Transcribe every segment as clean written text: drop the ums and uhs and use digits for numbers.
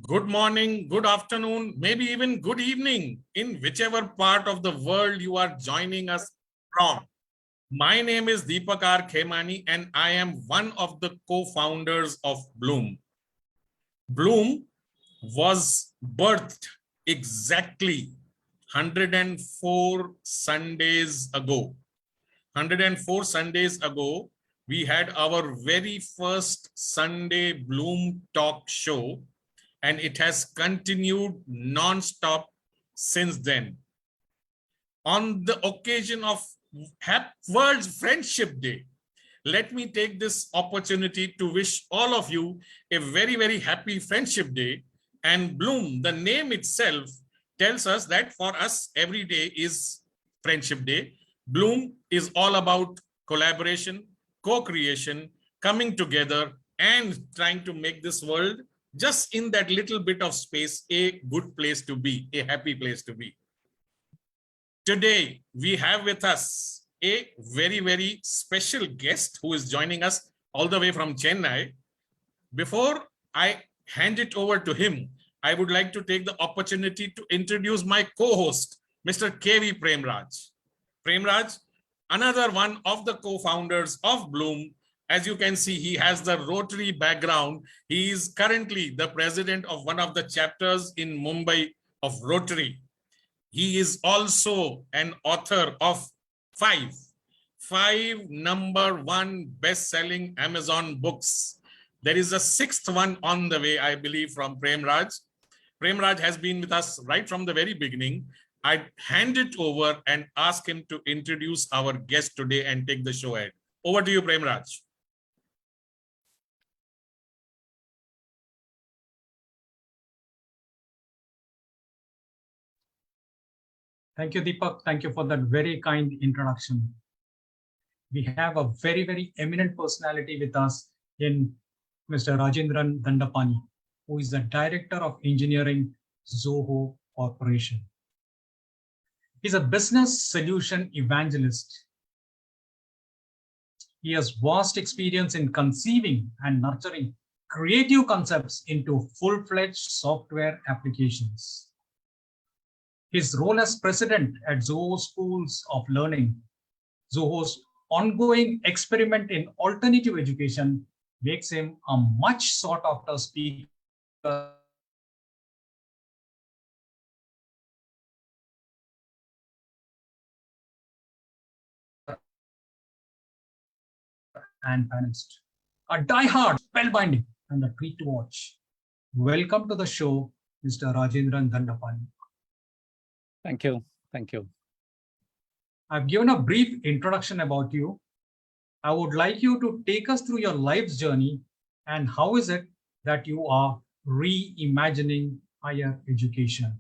Good morning, good afternoon, maybe even good evening in whichever part of the world you are joining us from. My name is Deepak R. Khemani and I am one of the co-founders of Bloom. Bloom was birthed exactly 104 Sundays ago. 104 Sundays ago, we had our very first Sunday Bloom talk show, and it has continued non-stop since then. On the occasion of World Friendship Day, let me take this opportunity to wish all of you a very, very happy Friendship Day. And Bloom, the name itself tells us that for us, every day is Friendship Day. Bloom is all about collaboration, co-creation, coming together, and trying to make this world just in that little bit of space a good place to be, a happy place to be. Today, we have with us a very, very special guest who is joining us all the way from Chennai. Before I hand it over to him, I would like to take the opportunity to introduce my co-host, Mr. K.V. Premraj. Premraj, another one of the co-founders of Bloom. As you can see, he has the Rotary background. He is currently the president of one of the chapters in Mumbai of Rotary. He is also an author of five #1 best-selling Amazon books. There is a sixth one on the way, I believe, from Premraj. Premraj has been with us right from the very beginning. I hand it over and ask him to introduce our guest today and take the show ahead. Over to you, Premraj. Thank you, Deepak. Thank you for that very kind introduction. We have a very, very eminent personality with us in Mr. Rajendran Dandapani, who is the Director of Engineering, Zoho Corporation. He's a business solution evangelist. He has vast experience in conceiving and nurturing creative concepts into full-fledged software applications. His role as president at Zoho Schools of Learning, Zoho's ongoing experiment in alternative education, makes him a much sought after speaker and panelist. A diehard, spellbinding, and a treat to watch. Welcome to the show, Mr. Rajendran Dandapani. Thank you. Thank you. I've given a brief introduction about you. I would like you to take us through your life's journey and how is it that you are reimagining higher education.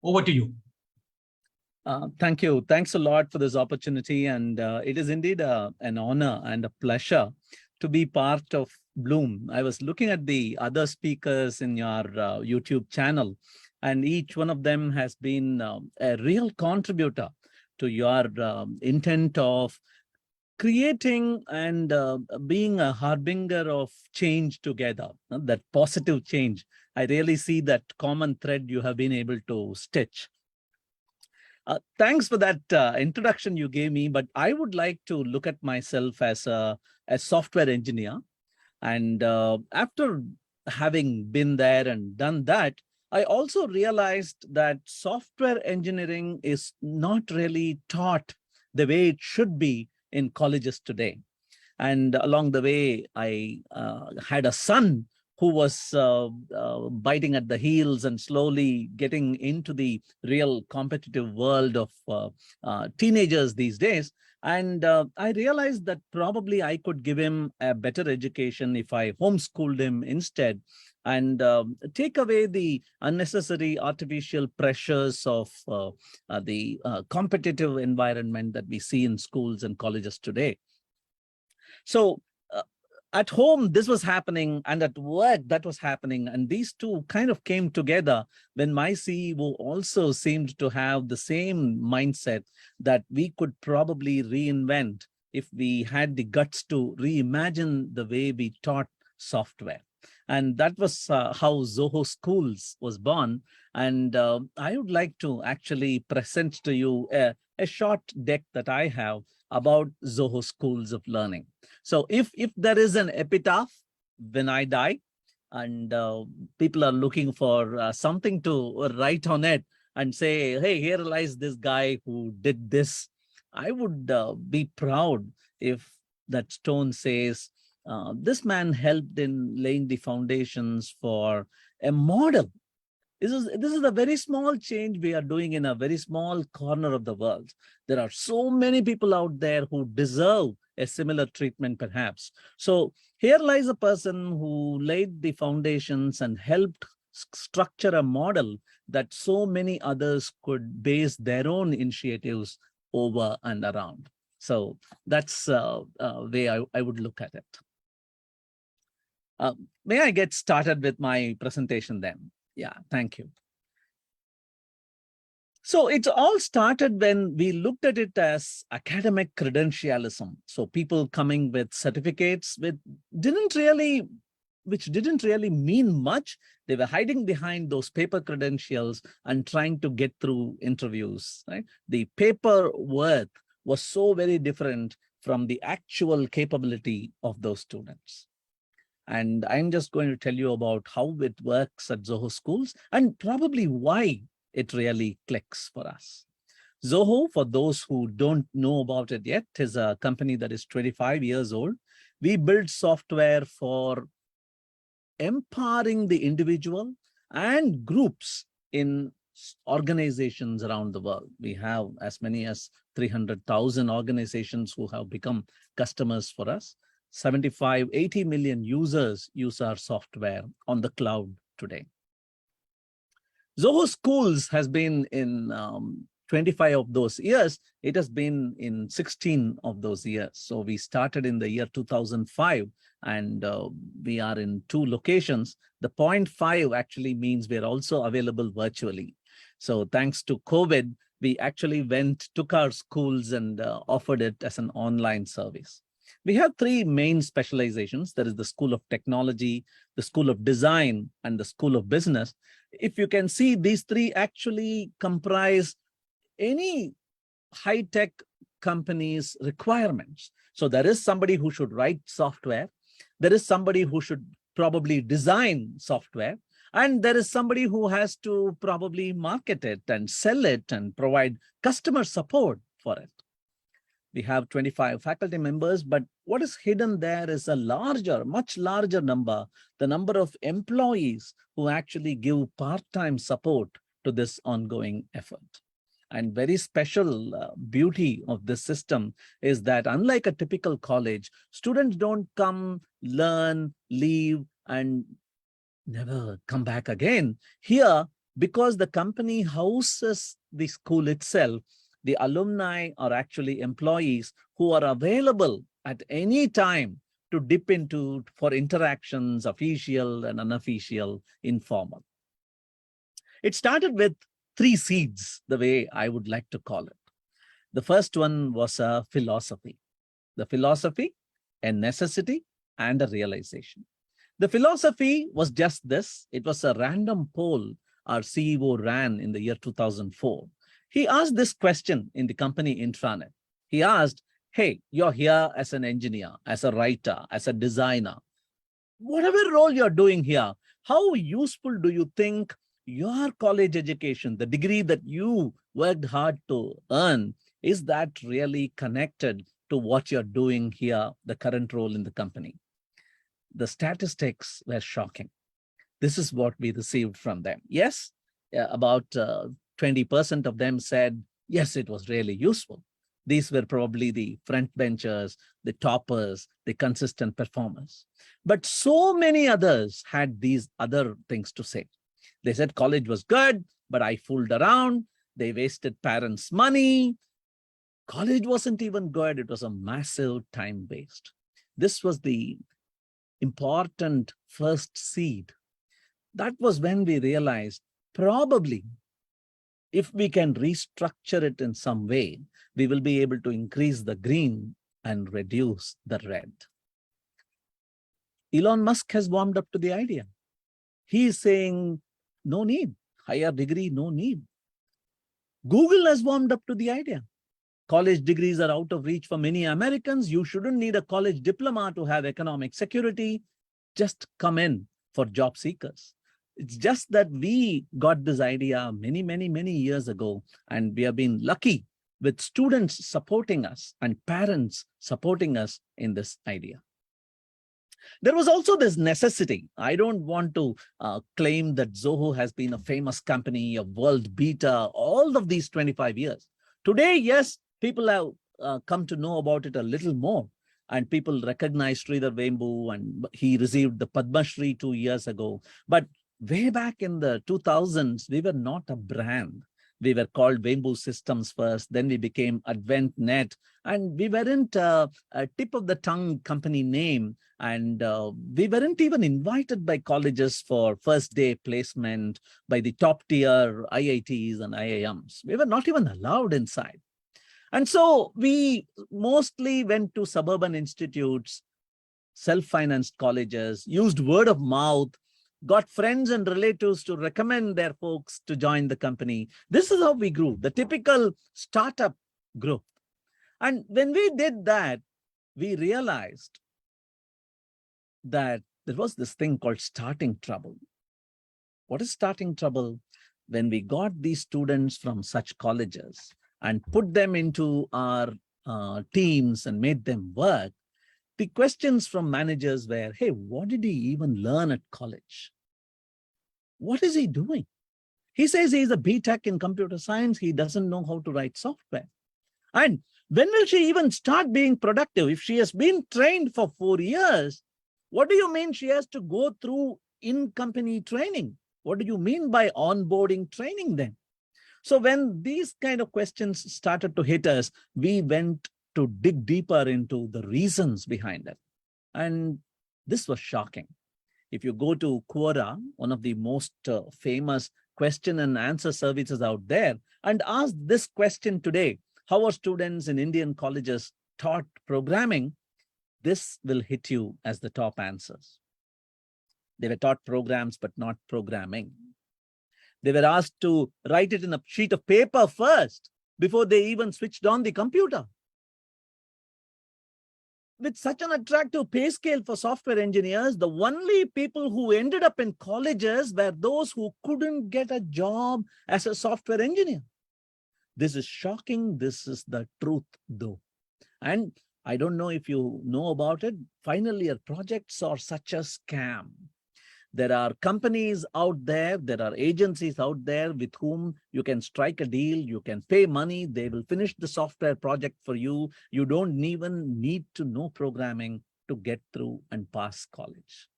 Over to you. Thank you. Thanks a lot for this opportunity. And it is indeed an honor and a pleasure to be part of Bloom. I was looking at the other speakers in your YouTube channel, and each one of them has been a real contributor to your intent of creating and being a harbinger of change together, that positive change. I really see that common thread you have been able to stitch. Thanks for that introduction you gave me, but I would like to look at myself as a software engineer. And after having been there and done that, I also realized that software engineering is not really taught the way it should be in colleges today. And along the way, I had a son who was biting at the heels and slowly getting into the real competitive world of teenagers these days. And I realized that probably I could give him a better education if I homeschooled him instead, and take away the unnecessary artificial pressures of the competitive environment that we see in schools and colleges today. So at home, this was happening, and at work, that was happening. And these two kind of came together when my CEO also seemed to have the same mindset that we could probably reinvent if we had the guts to reimagine the way we taught software. And that was how Zoho Schools was born. And I would like to actually present to you a short deck that I have about Zoho Schools of Learning. So if there is an epitaph when I die, and people are looking for something to write on it and say, hey, here lies this guy who did this, I would be proud if that stone says, this man helped in laying the foundations for a model. This is a very small change we are doing in a very small corner of the world. There are so many people out there who deserve a similar treatment, perhaps. So here lies a person who laid the foundations and helped structure a model that so many others could base their own initiatives over and around. So that's way I would look at it. May I get started with my presentation then? Yeah, thank you. So it all started when we looked at it as academic credentialism. So people coming with certificates which didn't really mean much. They were hiding behind those paper credentials and trying to get through interviews, right? The paper worth was so very different from the actual capability of those students. And I'm just going to tell you about how it works at Zoho Schools and probably why it really clicks for us. Zoho, for those who don't know about it yet, is a company that is 25 years old. We build software for empowering the individual and groups in organizations around the world. We have as many as 300,000 organizations who have become customers for us. 75, 80 million users use our software on the cloud today. Zoho Schools has been in 25 of those years. It has been in 16 of those years. So we started in the year 2005 and we are in 2 locations. The 0.5 actually means we're also available virtually. So thanks to COVID, we actually took our schools and offered it as an online service. We have 3 main specializations. There is the School of Technology, the School of Design, and the School of Business. If you can see, these 3 actually comprise any high-tech company's requirements. So there is somebody who should write software. There is somebody who should probably design software. And there is somebody who has to probably market it and sell it and provide customer support for it. We have 25 faculty members, but what is hidden there is a much larger number, the number of employees who actually give part-time support to this ongoing effort. And very special beauty of this system is that unlike a typical college, students don't come, learn, leave, and never come back again. Here, because the company houses the school itself, the alumni are actually employees who are available at any time to dip into for interactions, official and unofficial, informal. It started with 3 seeds, the way I would like to call it. The first one was a philosophy. The philosophy, a necessity, and a realization. The philosophy was just this. It was a random poll our CEO ran in the year 2004. He asked this question in the company intranet. He asked, hey, you're here as an engineer, as a writer, as a designer. Whatever role you're doing here, how useful do you think your college education, the degree that you worked hard to earn, is that really connected to what you're doing here, the current role in the company? The statistics were shocking. This is what we received from them. Yes, about 20% of them said, yes, it was really useful. These were probably the front benchers, the toppers, the consistent performers. But so many others had these other things to say. They said college was good, but I fooled around. They wasted parents' money. College wasn't even good. It was a massive time waste. This was the important first seed. That was when we realized probably if we can restructure it in some way, we will be able to increase the green and reduce the red. Elon Musk has warmed up to the idea. He is saying, no need, higher degree, no need. Google has warmed up to the idea. College degrees are out of reach for many Americans. You shouldn't need a college diploma to have economic security. Just come in for job seekers. It's just that we got this idea many years ago, and we have been lucky with students supporting us and parents supporting us in this idea. There was also this necessity. I don't want to claim that Zoho has been a famous company, a world beater, all of these 25 years. Today, yes, people have come to know about it a little more, and people recognize Sridhar Vembu, and he received the Padma Shri 2 years ago. But way back in the 2000s, we were not a brand. We were called Vembu Systems first, then we became AdventNet, and we weren't a tip of the tongue company name, and we weren't even invited by colleges for first day placement by the top tier IITs and IIMs. We were not even allowed inside. And so we mostly went to suburban institutes, self-financed colleges, used word of mouth, got friends and relatives to recommend their folks to join the company. This is how we grew, the typical startup growth. And when we did that, we realized that there was this thing called starting trouble. What is starting trouble? When we got these students from such colleges and put them into our teams and made them work, the questions from managers were, hey, what did he even learn at college? What is he doing? He says he's a BTech in computer science. He doesn't know how to write software. And when will she even start being productive? If she has been trained for 4 years, what do you mean she has to go through in-company training? What do you mean by onboarding training then? So when these kind of questions started to hit us, we went to dig deeper into the reasons behind it. And this was shocking. If you go to Quora, one of the most famous question and answer services out there, and ask this question today, how are students in Indian colleges taught programming? This will hit you as the top answers. They were taught programs, but not programming. They were asked to write it in a sheet of paper first before they even switched on the computer. With such an attractive pay scale for software engineers, the only people who ended up in colleges were those who couldn't get a job as a software engineer. This is shocking. This is the truth, though. And I don't know if you know about it. Final year projects are such a scam. There are companies out there, there are agencies out there with whom you can strike a deal, you can pay money, they will finish the software project for you. You don't even need to know programming to get through and pass college.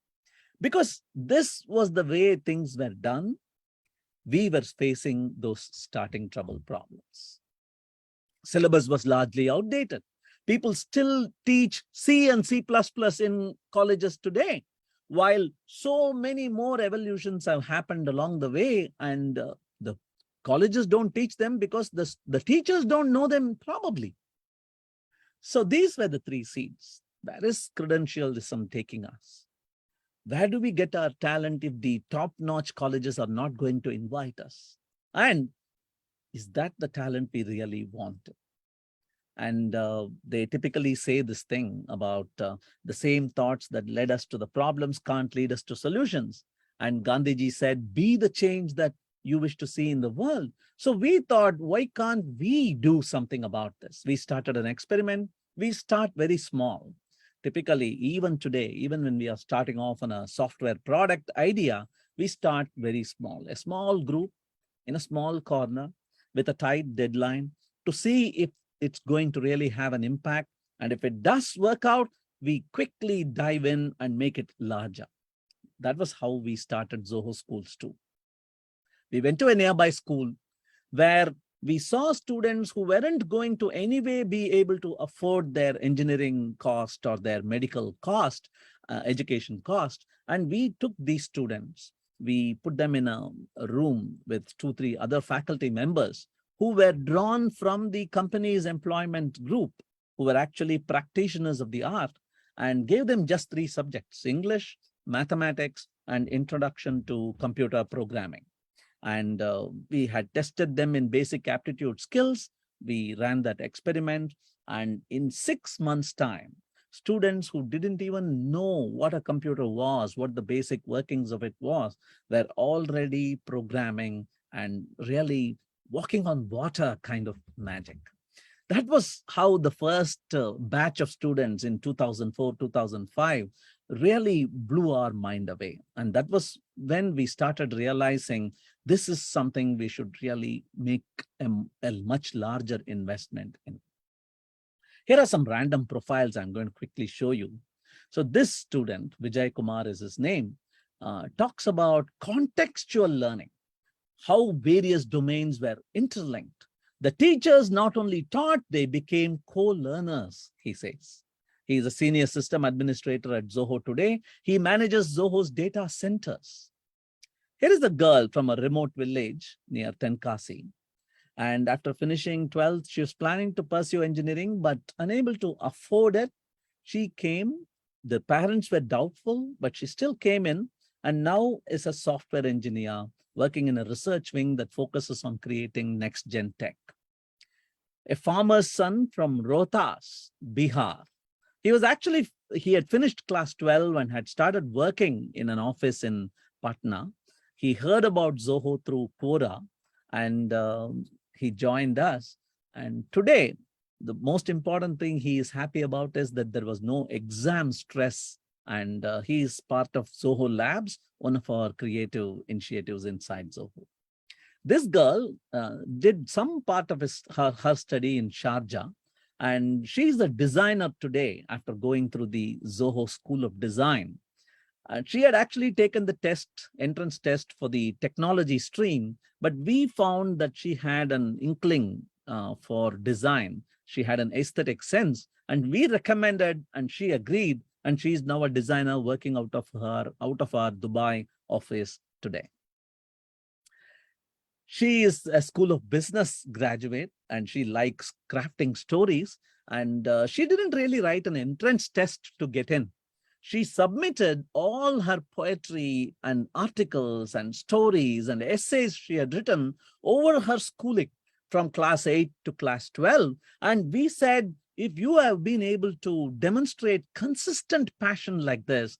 Because this was the way things were done, we were facing those starting trouble problems. Syllabus was largely outdated. People still teach C and C++ in colleges today, while so many more evolutions have happened along the way, and the colleges don't teach them because the teachers don't know them probably. So these were the 3 seeds. Where is credentialism taking us? Where do we get our talent if the top-notch colleges are not going to invite us? And is that the talent we really want? And they typically say this thing about the same thoughts that led us to the problems can't lead us to solutions. And Gandhiji said, be the change that you wish to see in the world. So we thought, why can't we do something about this? We started an experiment. We start very small. Typically, even today, even when we are starting off on a software product idea, we start very small, a small group in a small corner with a tight deadline to see if it's going to really have an impact. And if it does work out, we quickly dive in and make it larger. That was how we started Zoho Schools too. We went to a nearby school where we saw students who weren't going to anyway be able to afford their engineering cost or their medical cost, education cost. And we took these students, we put them in a room with 2-3 other faculty members who were drawn from the company's employment group, who were actually practitioners of the art. and gave them just 3 subjects: English, mathematics, and introduction to computer programming. And we had tested them in basic aptitude skills. We ran that experiment, and in 6 months' time, students who didn't even know what a computer was, what the basic workings of it was, were already programming and really walking on water kind of magic. That was how the first batch of students in 2004, 2005 really blew our mind away. And that was when we started realizing this is something we should really make a much larger investment in. Here are some random profiles I'm going to quickly show you. So this student, Vijay Kumar is his name, talks about contextual learning, how various domains were interlinked. The teachers not only taught, they became co-learners, he says. He is a senior system administrator at Zoho today. He manages Zoho's data centers. Here is a girl from a remote village near Tenkasi. And after finishing 12th, she was planning to pursue engineering, but unable to afford it. She came, the parents were doubtful, but she still came in and now is a software engineer working in a research wing that focuses on creating next-gen tech. A farmer's son from Rohtas, Bihar. He had finished class 12 and had started working in an office in Patna. He heard about Zoho through Quora, and he joined us. And today, the most important thing he is happy about is that there was no exam stress. And he is part of Zoho Labs, one of our creative initiatives inside Zoho. This girl did some part of her study in Sharjah, and she's a designer today after going through the Zoho School of Design. She had actually taken the entrance test for the technology stream, but we found that she had an inkling for design. She had an aesthetic sense, and we recommended, and she agreed, and she's now a designer working out of our Dubai office today. She is a School of Business graduate, and she likes crafting stories, and she didn't really write an entrance test to get in. She submitted all her poetry and articles and stories and essays she had written over her schooling from class 8 to class 12. And we said, if you have been able to demonstrate consistent passion like this,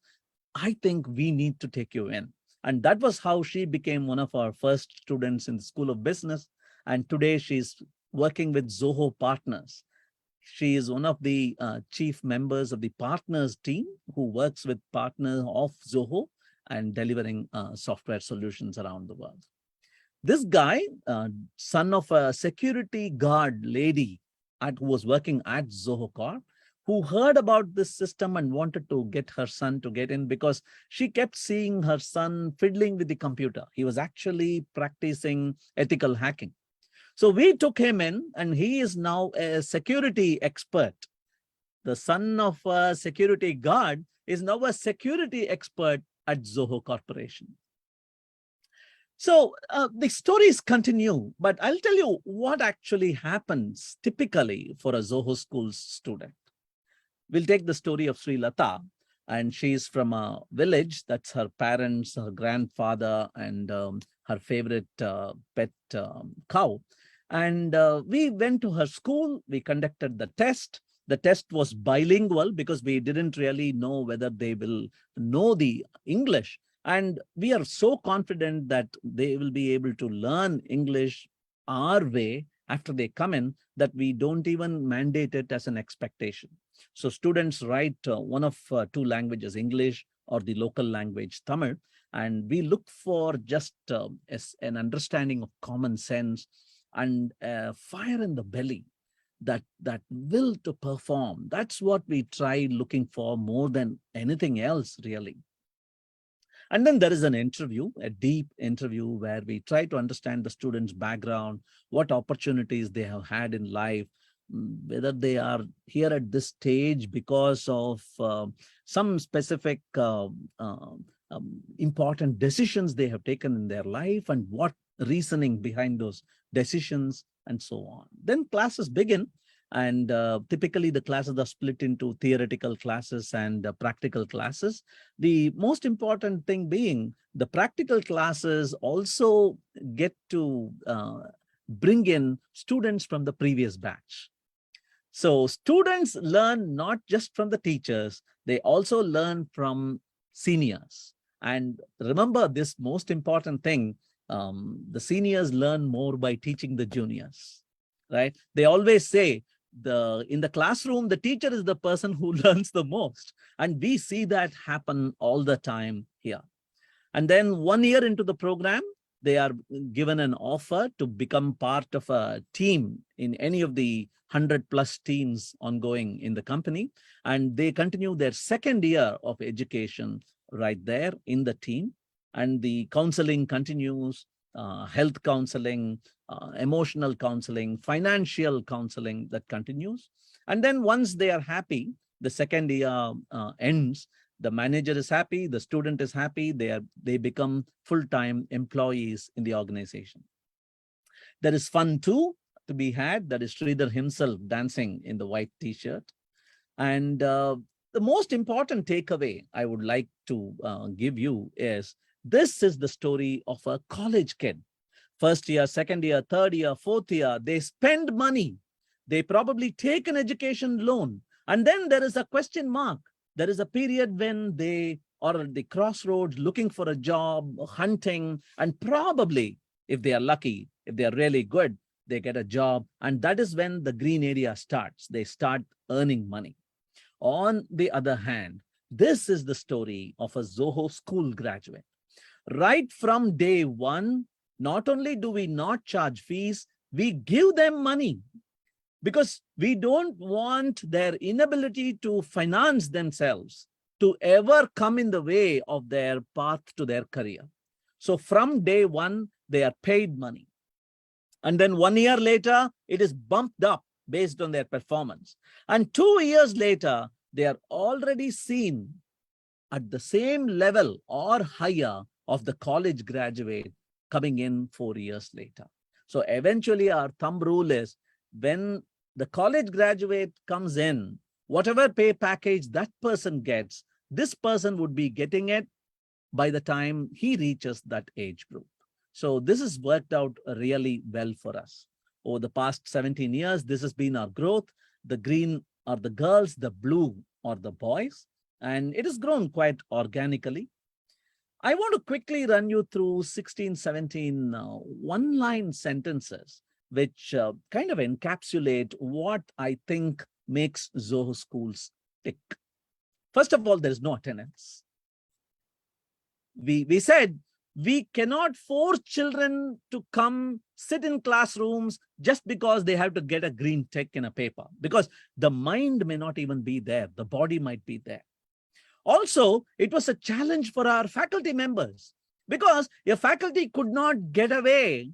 I think we need to take you in. And that was how she became one of our first students in the School of Business. And today she's working with Zoho partners. She is one of the chief members of the partners team who works with partners of Zoho and delivering software solutions around the world. This guy, son of a security guard lady who was working at Zoho Corp, who heard about this system and wanted to get her son to get in because she kept seeing her son fiddling with the computer. He was actually practicing ethical hacking. So we took him in, and he is now a security expert. The son of a security guard is now a security expert at Zoho Corporation. So the stories continue, but I'll tell you what actually happens typically for a Zoho School student. We'll take the story of Sri Lata, and she's from a village. That's her parents, her grandfather, and her favorite pet cow. And we went to her school. We conducted the test. The test was bilingual because we didn't really know whether they will know the English. And we are so confident that they will be able to learn English our way after they come in that we don't even mandate it as an expectation. So students write one of 2 languages, English or the local language, Tamil, and we look for just an understanding of common sense and fire in the belly, that will to perform. That's what we try looking for more than anything else, really. And then there is an interview, a deep interview, where we try to understand the student's background, what opportunities they have had in life, whether they are here at this stage because of some specific important decisions they have taken in their life, and what reasoning behind those decisions, and so on. Then classes begin, And typically the classes are split into theoretical classes and practical classes. The most important thing being the practical classes also get to bring in students from the previous batch. So students learn not just from the teachers, they also learn from seniors. And remember this most important thing, the seniors learn more by teaching the juniors, right? They always say in the classroom, the teacher is the person who learns the most. And we see that happen all the time here. And then 1 year into the program, they are given an offer to become part of a team in any of the 100+ teams ongoing in the company. And they continue their second year of education right there in the team. And the counseling continues, health counseling, emotional counseling, financial counseling that continues. And then once they are happy, the second year ends, the manager is happy, the student is happy, they become full-time employees in the organization. There is fun too to be had. That is Sridhar himself dancing in the white t-shirt. And the most important takeaway I would like to give you is this is the story of a college kid. First year, second year, third year, fourth year, they spend money. They probably take an education loan. And then there is a question mark. There is a period when they are at the crossroads looking for a job, hunting, and probably, if they are lucky, if they are really good, they get a job. And that is when the green area starts. They start earning money. On the other hand, this is the story of a Zoho school graduate. Right from day one, not only do we not charge fees, we give them money, because we don't want their inability to finance themselves to ever come in the way of their path to their career. So from day one, they are paid money. And then 1 year later, it is bumped up based on their performance. And 2 years later, they are already seen at the same level or higher of the college graduate coming in 4 years later. So eventually our thumb rule is when the college graduate comes in, whatever pay package that person gets, this person would be getting it by the time he reaches that age group. So this has worked out really well for us. Over the past 17 years, this has been our growth. The green are the girls, the blue are the boys, and it has grown quite organically. I want to quickly run you through 16, 17 one-line sentences which kind of encapsulate what I think makes Zoho schools tick. First of all, there is no attendance. We said we cannot force children to come sit in classrooms just because they have to get a green tick in a paper, because the mind may not even be there. The body might be there. Also, it was a challenge for our faculty members, because your faculty could not get away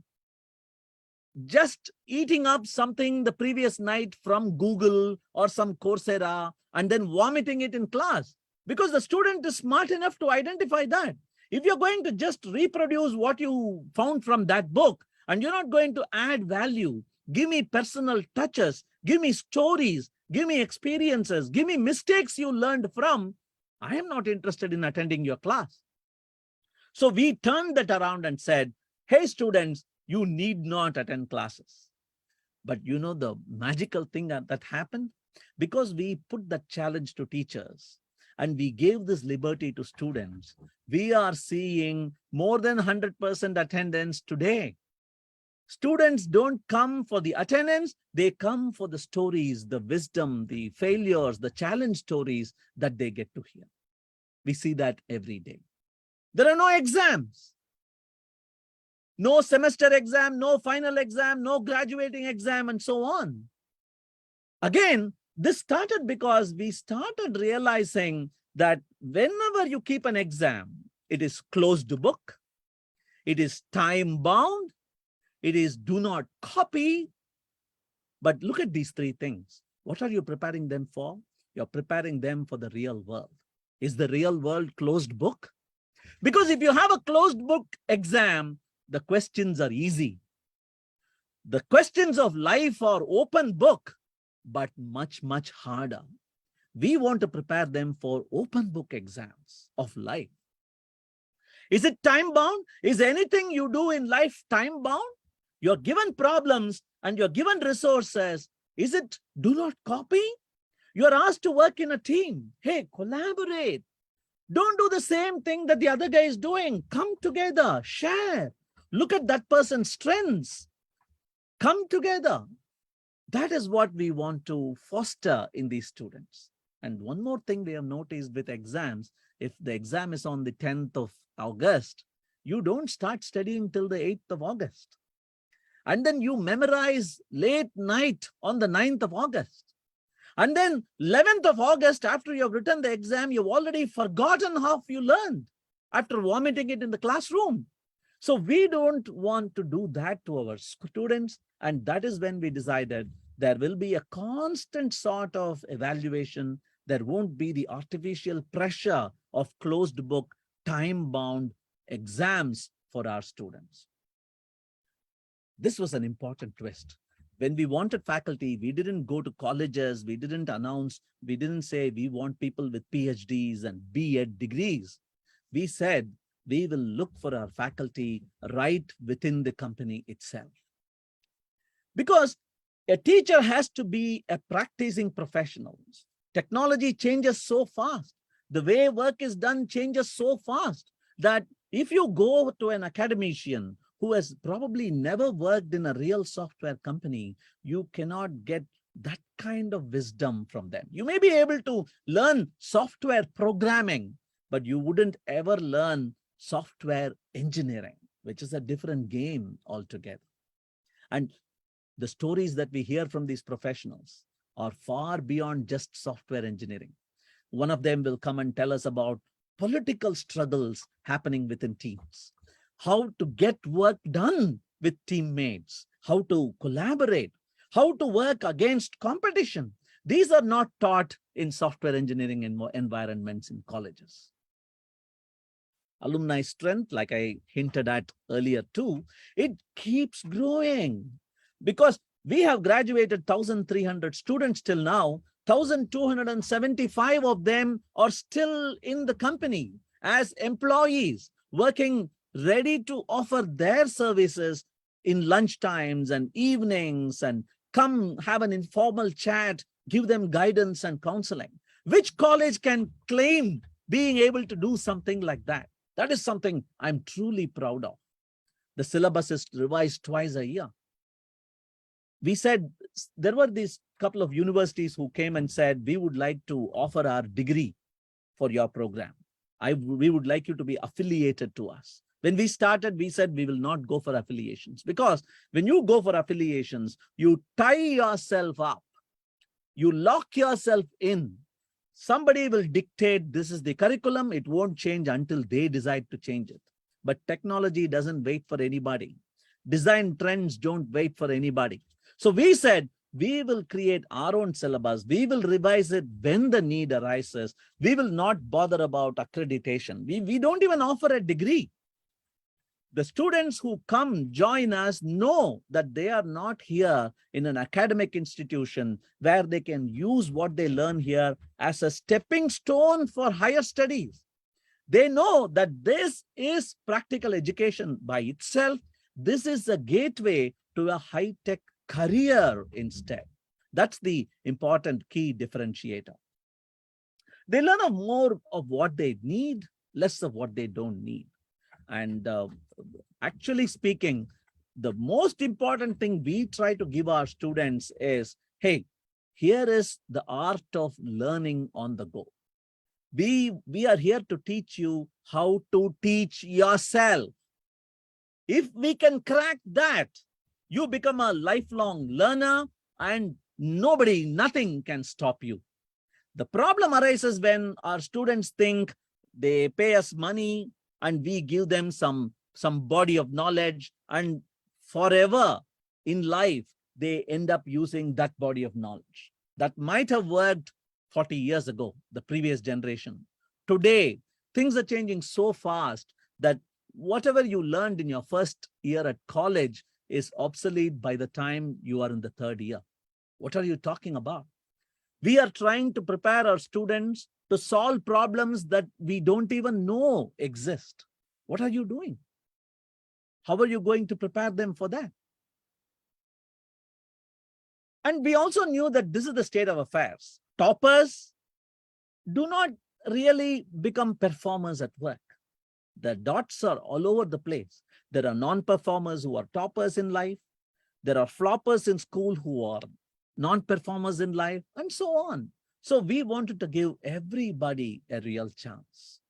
just eating up something the previous night from Google or some Coursera and then vomiting it in class, because the student is smart enough to identify that. If you're going to just reproduce what you found from that book and you're not going to add value, give me personal touches, give me stories, give me experiences, give me mistakes you learned from, I am not interested in attending your class. So we turned that around and said, hey, students, you need not attend classes. But you know the magical thing that happened? Because we put that challenge to teachers and we gave this liberty to students, we are seeing more than 100% attendance today. Students don't come for the attendance, they come for the stories, the wisdom, the failures, the challenge stories that they get to hear. We see that every day. There are no exams. No semester exam, no final exam, no graduating exam, and so on. Again, this started because we started realizing that whenever you keep an exam, it is closed book, it is time bound, it is do not copy. But look at these three things. What are you preparing them for? You're preparing them for the real world. Is the real world closed book? Because if you have a closed book exam, the questions are easy. The questions of life are open book. but much, much harder. We want to prepare them for open book exams of life. Is it time bound? Is anything you do in life time bound? You're given problems and you're given resources. Is it do not copy? You're asked to work in a team. Hey, collaborate. Don't do the same thing that the other guy is doing. Come together, share. Look at that person's strengths. Come together. That is what we want to foster in these students. And one more thing we have noticed with exams, if the exam is on the 10th of August, you don't start studying till the 8th of August. And then you memorize late night on the 9th of August. And then 11th of August, after you have written the exam, you've already forgotten half you learned after vomiting it in the classroom. So we don't want to do that to our students. And that is when we decided there will be a constant sort of evaluation. There won't be the artificial pressure of closed book, time-bound exams for our students. This was an important twist. When we wanted faculty, we didn't go to colleges, we didn't announce, we didn't say we want people with PhDs and B.Ed degrees. We said we will look for our faculty right within the company itself. Because a teacher has to be a practicing professional. Technology changes so fast. The way work is done changes so fast that if you go to an academician who has probably never worked in a real software company, you cannot get that kind of wisdom from them. You may be able to learn software programming, but you wouldn't ever learn software engineering, which is a different game altogether. And the stories that we hear from these professionals are far beyond just software engineering. One of them will come and tell us about political struggles happening within teams, how to get work done with teammates, how to collaborate, how to work against competition. These are not taught in software engineering environments in colleges. Alumni strength, like I hinted at earlier too, it keeps growing because we have graduated 1,300 students till now. 1,275 of them are still in the company as employees, working ready to offer their services in lunch times and evenings and come have an informal chat, give them guidance and counseling. Which college can claim being able to do something like that? That is something I'm truly proud of. The syllabus is revised twice a year. We said there were these couple of universities who came and said, we would like to offer our degree for your program. We would like you to be affiliated to us. When we started, we said we will not go for affiliations because when you go for affiliations, you tie yourself up, you lock yourself in. Somebody will dictate this is the curriculum. It won't change until they decide to change it. But technology doesn't wait for anybody. Design trends don't wait for anybody. So we said, we will create our own syllabus. We will revise it when the need arises. We will not bother about accreditation. We don't even offer a degree. The students who come join us know that they are not here in an academic institution where they can use what they learn here as a stepping stone for higher studies. They know that this is practical education by itself. This is a gateway to a high-tech career instead. That's the important key differentiator. They learn more of what they need, less of what they don't need. And actually speaking, the most important thing we try to give our students is, hey, here is the art of learning on the go. We are here to teach you how to teach yourself. If we can crack that, you become a lifelong learner and nothing can stop you. The problem arises when our students think they pay us money and we give them some body of knowledge, and forever in life, they end up using that body of knowledge. That might have worked 40 years ago, the previous generation. Today, things are changing so fast that whatever you learned in your first year at college is obsolete by the time you are in the third year. What are you talking about? We are trying to prepare our students to solve problems that we don't even know exist. What are you doing? How are you going to prepare them for that? And we also knew that this is the state of affairs. Toppers do not really become performers at work. The dots are all over the place. There are non-performers who are toppers in life. There are floppers in school who are non-performers in life, and so on. So we wanted to give everybody a real chance.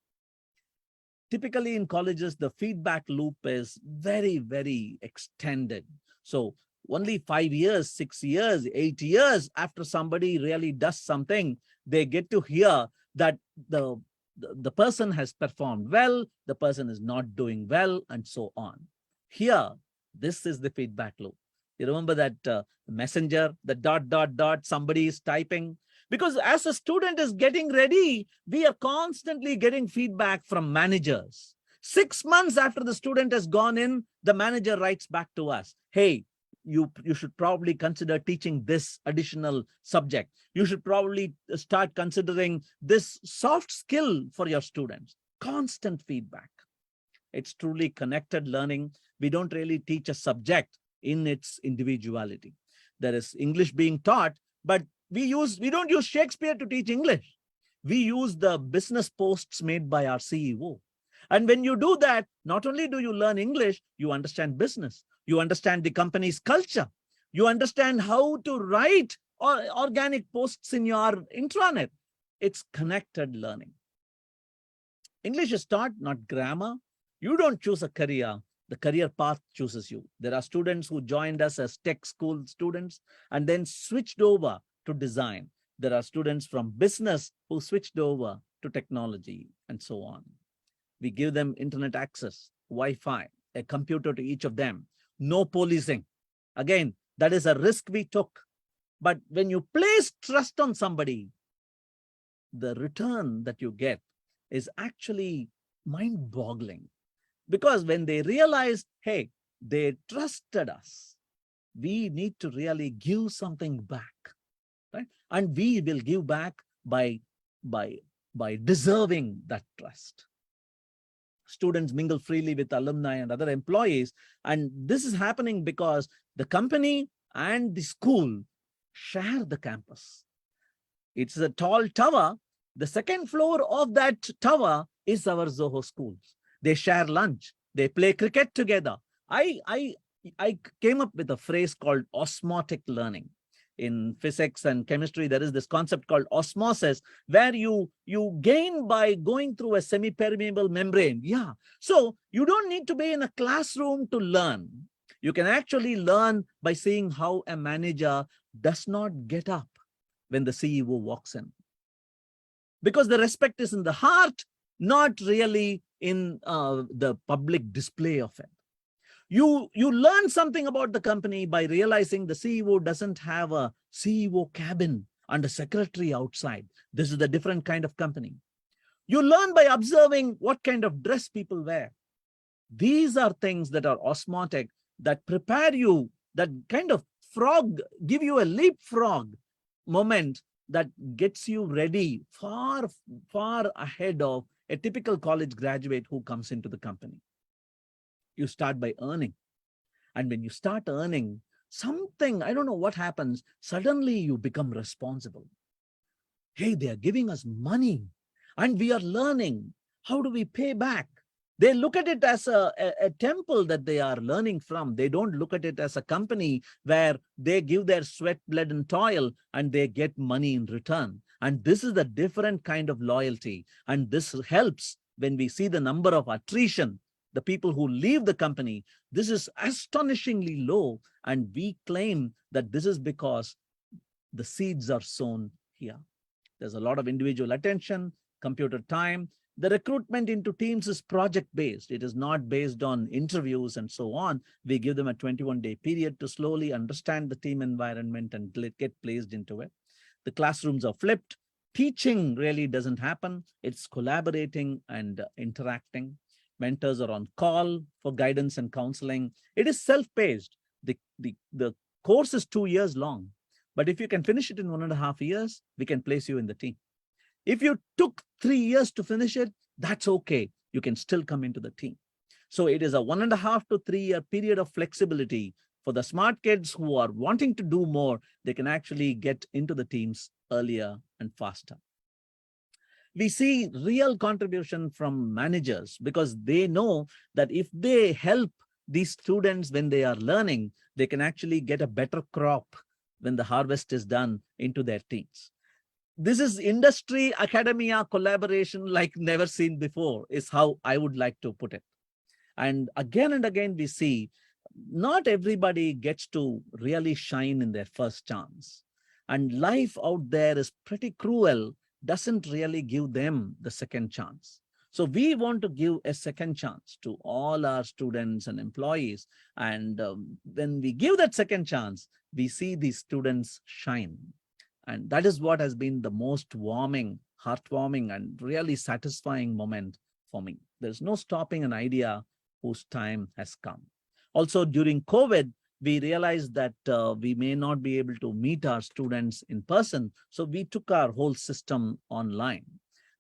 Typically in colleges, the feedback loop is very, very extended. So only 5 years, 6 years, 8 years after somebody really does something, they get to hear that the person has performed well, the person is not doing well, and so on. Here, this is the feedback loop. You remember that messenger, the ... somebody is typing. Because as a student is getting ready, we are constantly getting feedback from managers. 6 months after the student has gone in, the manager writes back to us, hey, you should probably consider teaching this additional subject. You should probably start considering this soft skill for your students. Constant feedback. It's truly connected learning. We don't really teach a subject in its individuality. There is English being taught, but we don't use Shakespeare to teach English. We use the business posts made by our CEO. And when you do that, not only do you learn English, you understand business. You understand the company's culture. You understand how to write organic posts in your intranet. It's connected learning. English is taught, not grammar. You don't choose a career. The career path chooses you. There are students who joined us as tech school students and then switched over to design. There are students from business who switched over to technology and so on. We give them internet access, Wi-Fi, a computer to each of them. No policing. Again, that is a risk we took. But when you place trust on somebody, the return that you get is actually mind-boggling. Because when they realize, hey, they trusted us, we need to really give something back, right? And we will give back by deserving that trust. Students mingle freely with alumni and other employees. And this is happening because the company and the school share the campus. It's a tall tower. The second floor of that tower is our Zoho schools. They share lunch. They play cricket together. I came up with a phrase called osmotic learning. In physics and chemistry, there is this concept called osmosis, where you gain by going through a semi-permeable membrane. Yeah. So you don't need to be in a classroom to learn. You can actually learn by seeing how a manager does not get up when the CEO walks in. Because the respect is in the heart, not really in the public display of it. You learn something about the company by realizing the CEO doesn't have a CEO cabin and a secretary outside. This is a different kind of company. You learn by observing what kind of dress people wear. These are things that are osmotic, that prepare you, that kind of give you a leapfrog moment that gets you ready far, far ahead of a typical college graduate who comes into the company. You start by earning. And when you start earning something, I don't know what happens, suddenly you become responsible. Hey, they are giving us money and we are learning. How do we pay back? They look at it as a temple that they are learning from. They don't look at it as a company where they give their sweat, blood, and toil and they get money in return. And this is a different kind of loyalty. And this helps when we see the number of attrition, the people who leave the company. This is astonishingly low. And we claim that this is because the seeds are sown here. There's a lot of individual attention, computer time. The recruitment into teams is project-based. It is not based on interviews and so on. We give them a 21-day period to slowly understand the team environment and get placed into it. The classrooms are flipped. Teaching really doesn't happen. It's collaborating and interacting. Mentors are on call for guidance and counseling. It is self-paced. The course is 2 years long. But if you can finish it in 1.5 years, we can place you in the team. If you took 3 years to finish it, that's okay. You can still come into the team. So it is a 1.5 to 3 year period of flexibility for the smart kids who are wanting to do more. They can actually get into the teams earlier and faster. We see real contribution from managers because they know that if they help these students when they are learning, they can actually get a better crop when the harvest is done into their teams. This is industry academia collaboration like never seen before, is how I would like to put it. And again, we see not everybody gets to really shine in their first chance. And life out there is pretty cruel, doesn't really give them the second chance. So we want to give a second chance to all our students and employees. And when we give that second chance, we see these students shine. And that is what has been the most warming, heartwarming, and really satisfying moment for me. There's no stopping an idea whose time has come. Also, during COVID, we realized that we may not be able to meet our students in person. So we took our whole system online.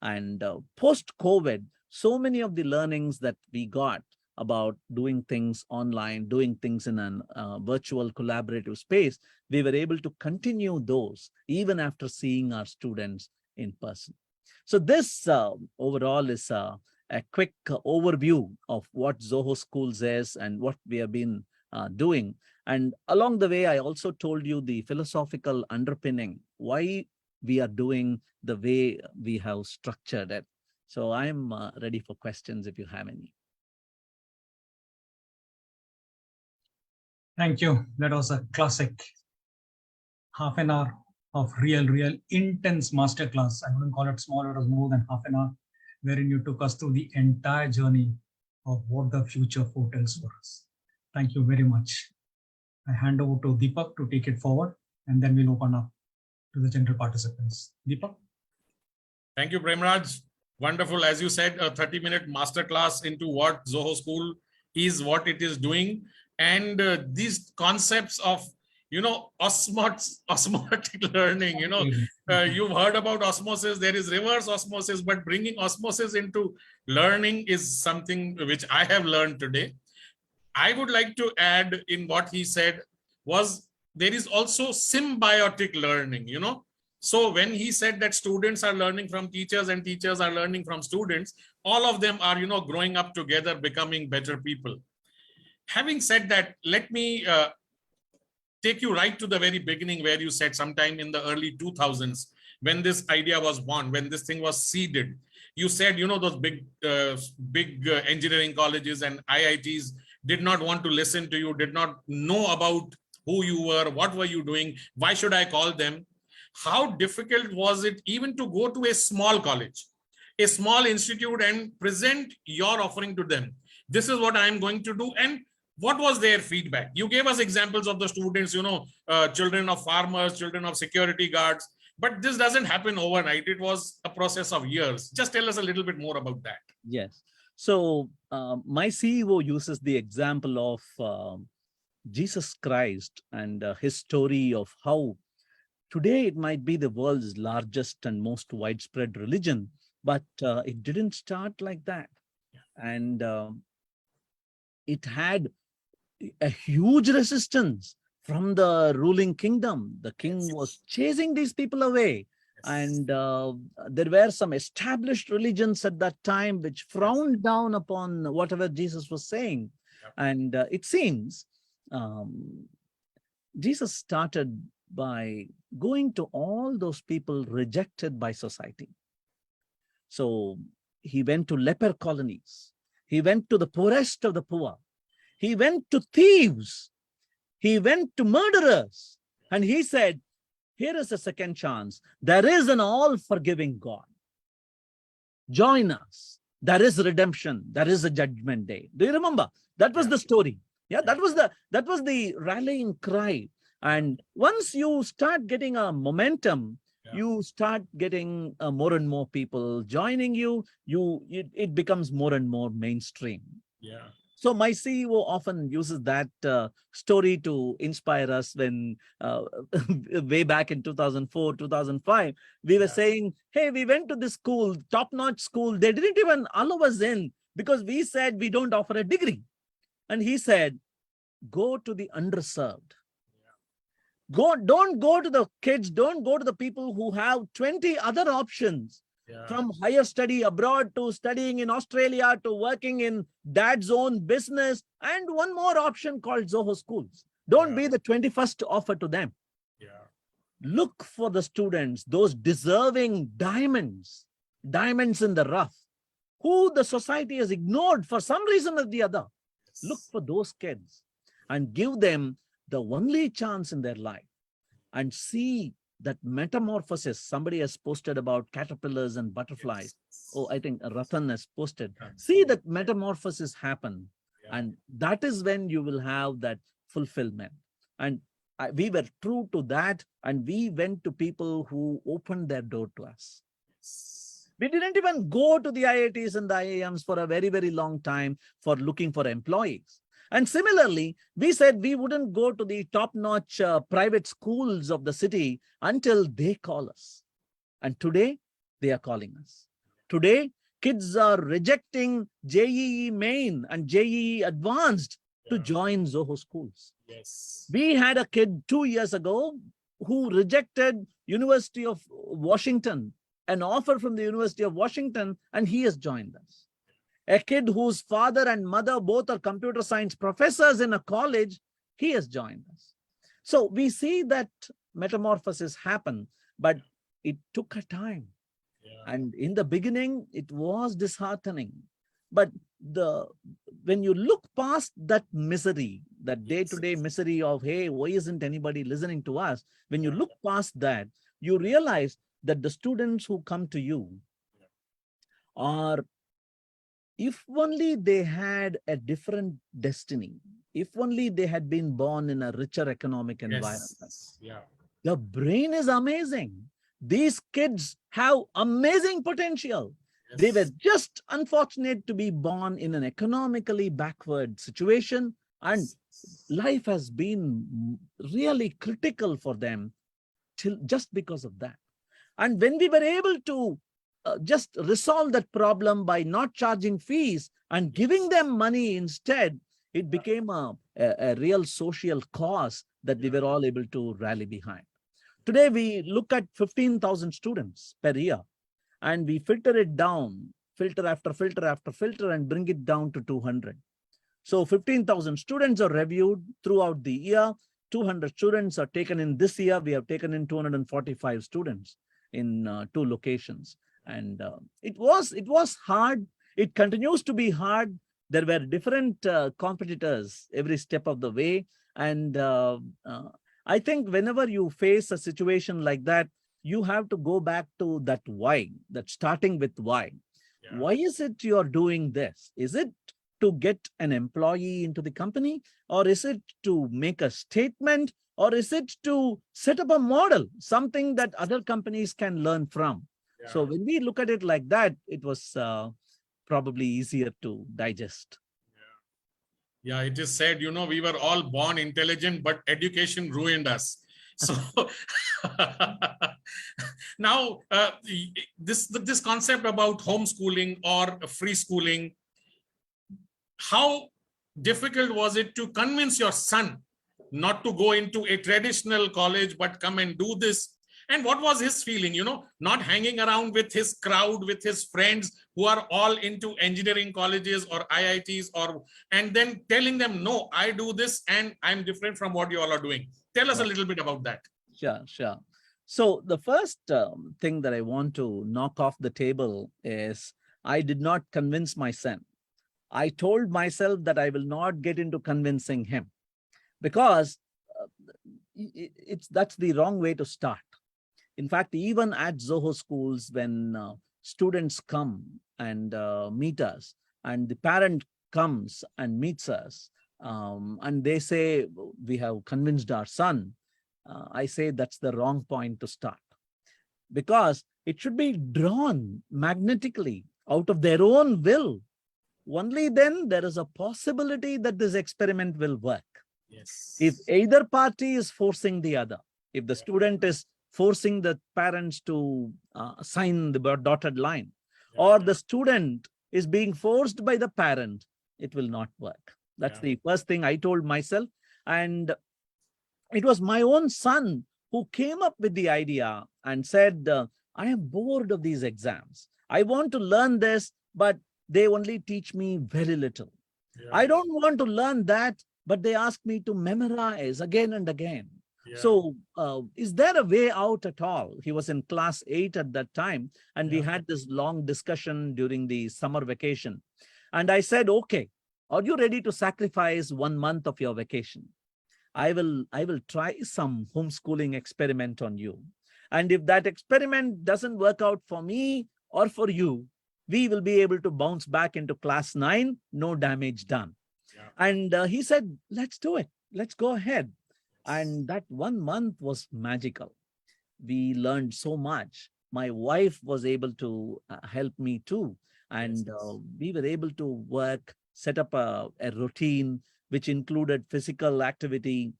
And post-COVID, so many of the learnings that we got about doing things online, doing things in a virtual collaborative space, we were able to continue those even after seeing our students in person. So this overall is a quick overview of what Zoho Schools is and what we have been doing. And along the way, I also told you the philosophical underpinning, why we are doing the way we have structured it. So I'm ready for questions if you have any. Thank you. That was a classic half an hour of real intense masterclass. I wouldn't call it small, it was more than half an hour, wherein you took us through the entire journey of what the future foretells for us. Thank you very much. I hand over to Deepak to take it forward, and then we'll open up to the general participants. Deepak? Thank you, Premraj. Wonderful. As you said, a 30-minute masterclass into what Zoho School is, what it is doing. And these concepts of, osmotic learning, you've heard about osmosis, there is reverse osmosis, but bringing osmosis into learning is something which I have learned today. I would like to add in what he said was there is also symbiotic learning, So when he said that students are learning from teachers and teachers are learning from students, all of them are, growing up together, becoming better people. Having said that, let me take you right to the very beginning where you said sometime in the early 2000s, when this idea was born, when this thing was seeded, you said, those big engineering colleges and IITs did not want to listen to you, did not know about who you were, what were you doing, why should I call them? How difficult was it even to go to a small college, a small institute and present your offering to them? This is what I'm going to do. And what was their feedback? You gave us examples of the students, children of farmers, children of security guards, but this doesn't happen overnight. It was a process of years. Just tell us a little bit more about that. Yes. So my CEO uses the example of Jesus Christ and his story of how today it might be the world's largest and most widespread religion, but it didn't start like that. And it had a huge resistance from the ruling kingdom. The king was chasing these people away. And there were some established religions at that time which frowned down upon whatever Jesus was saying. And it seems Jesus started by going to all those people rejected by society. So he went to leper colonies. He went to the poorest of the poor. He went to thieves. He went to murderers. And he said, here is a second chance. There is an all-forgiving God. Join us. There is redemption. There is a judgment day. Do you remember? That was the story. Yeah, that was the rallying cry. And once you start getting a momentum, you start getting more and more people joining you. It becomes more and more mainstream. Yeah. So my CEO often uses that story to inspire us when way back in 2004, 2005, we were Yeah. saying, hey, we went to this school, top-notch school. They didn't even allow us in because we said we don't offer a degree. And he said, go to the underserved. Don't go to the kids, don't go to the people who have 20 other options. Yeah. From higher study abroad to studying in Australia to working in dad's own business, and one more option called Zoho schools. Don't be the 21st offer to them. Yeah. Look for the students, those deserving diamonds in the rough, who the society has ignored for some reason or the other. Look for those kids and give them the only chance in their life, and see that metamorphosis. Somebody has posted about caterpillars and butterflies. Oh, I think Ratan has posted. See that metamorphosis happen. Yeah. And that is when you will have that fulfillment. And we were true to that. And we went to people who opened their door to us. We didn't even go to the IITs and the IIMs for a very, very long time for looking for employees. And similarly, we said we wouldn't go to the top-notch private schools of the city until they call us. And today, they are calling us. Today, kids are rejecting JEE Main and JEE Advanced to join Zoho schools. Yes. We had a kid 2 years ago who rejected University of Washington, an offer from the University of Washington, and he has joined us. A kid whose father and mother both are computer science professors in a college, he has joined us. So we see that metamorphosis happen, but it took a time. Yeah. And in the beginning, it was disheartening. But when you look past that misery, that day-to-day misery of, hey, why isn't anybody listening to us? When you look past that, you realize that the students who come to you are, if only they had a different destiny, if only they had been born in a richer economic environment. Yeah. The brain is amazing. These kids have amazing potential. Yes. They were just unfortunate to be born in an economically backward situation, and life has been really critical for them just because of that. And when we were able to just resolve that problem by not charging fees and giving them money instead, it became a real social cause that we were all able to rally behind. Today, we look at 15,000 students per year, and we filter it down, filter after filter after filter, and bring it down to 200. So 15,000 students are reviewed throughout the year. 200 students are taken in this year. We have taken in 245 students in 2 locations. And it was hard. It continues to be hard. There were different competitors every step of the way. And I think whenever you face a situation like that, you have to go back to that why, that starting with why. Yeah. Why is it you're doing this? Is it to get an employee into the company? Or is it to make a statement? Or is it to set up a model, something that other companies can learn from? Yeah. So when we look at it like that, it was probably easier to digest. Yeah, it is said, you know, we were all born intelligent, but education ruined us. So now this concept about homeschooling or free schooling, how difficult was it to convince your son not to go into a traditional college, but come and do this? And what was his feeling, you know, not hanging around with his crowd, with his friends who are all into engineering colleges or IITs, and then telling them, no, I do this and I'm different from what you all are doing. Tell us a little bit about that. Sure. So the first thing that I want to knock off the table is I did not convince my son. I told myself that I will not get into convincing him, because that's the wrong way to start. In fact, even at Zoho schools, when students come and meet us, and the parent comes and meets us, and they say, we have convinced our son, I say that's the wrong point to start, because it should be drawn magnetically out of their own will. only then there is a possibility that this experiment will work. Yes. If either party is forcing the other, if the student is forcing the parents to sign the dotted line, or the student is being forced by the parent, it will not work. That's the first thing I told myself. And it was my own son who came up with the idea and said, I am bored of these exams. I want to learn this, but they only teach me very little. I don't want to learn that, but they ask me to memorize again and again. So is there a way out at all? He was in class 8 at that time, and we had this long discussion during the summer vacation. And I said, okay, are you ready to sacrifice 1 month of your vacation? I will try some homeschooling experiment on you. And if that experiment doesn't work out for me or for you, we will be able to bounce back into class 9, no damage done. And he said, let's do it. Let's go ahead. And that 1 month was magical. We learned so much. My wife was able to help me too. And we were able to work, set up a routine, which included physical activity,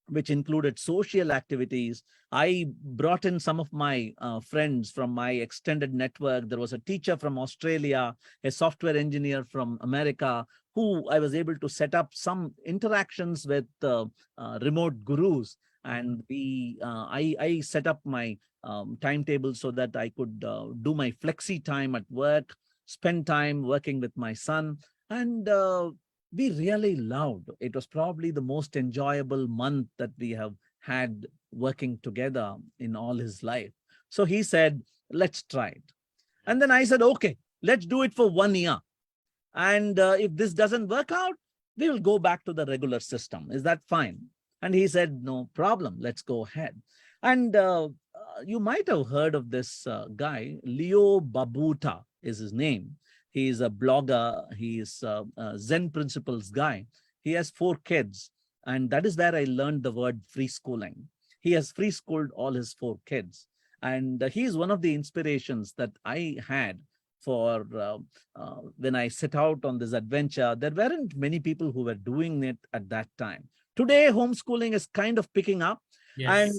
which included social activities. I brought in some of my friends from my extended network. There was a teacher from Australia, a software engineer from America, who I was able to set up some interactions with remote gurus. And I set up my timetable so that I could do my flexi time at work, spend time working with my son. And we really loved. It was probably the most enjoyable month that we have had working together in all his life. So he said, let's try it. And then I said, okay, let's do it for 1 year. And if this doesn't work out, we will go back to the regular system. Is that fine? And he said, no problem, let's go ahead. And you might have heard of this guy, Leo Babauta is his name. He is a blogger. He is a Zen principles guy. He has 4 kids. And that is where I learned the word free schooling. He has free schooled all his 4 kids. And he is one of the inspirations that I had for when I set out on this adventure. There weren't many people who were doing it at that time. Today, homeschooling is kind of picking up. Yes.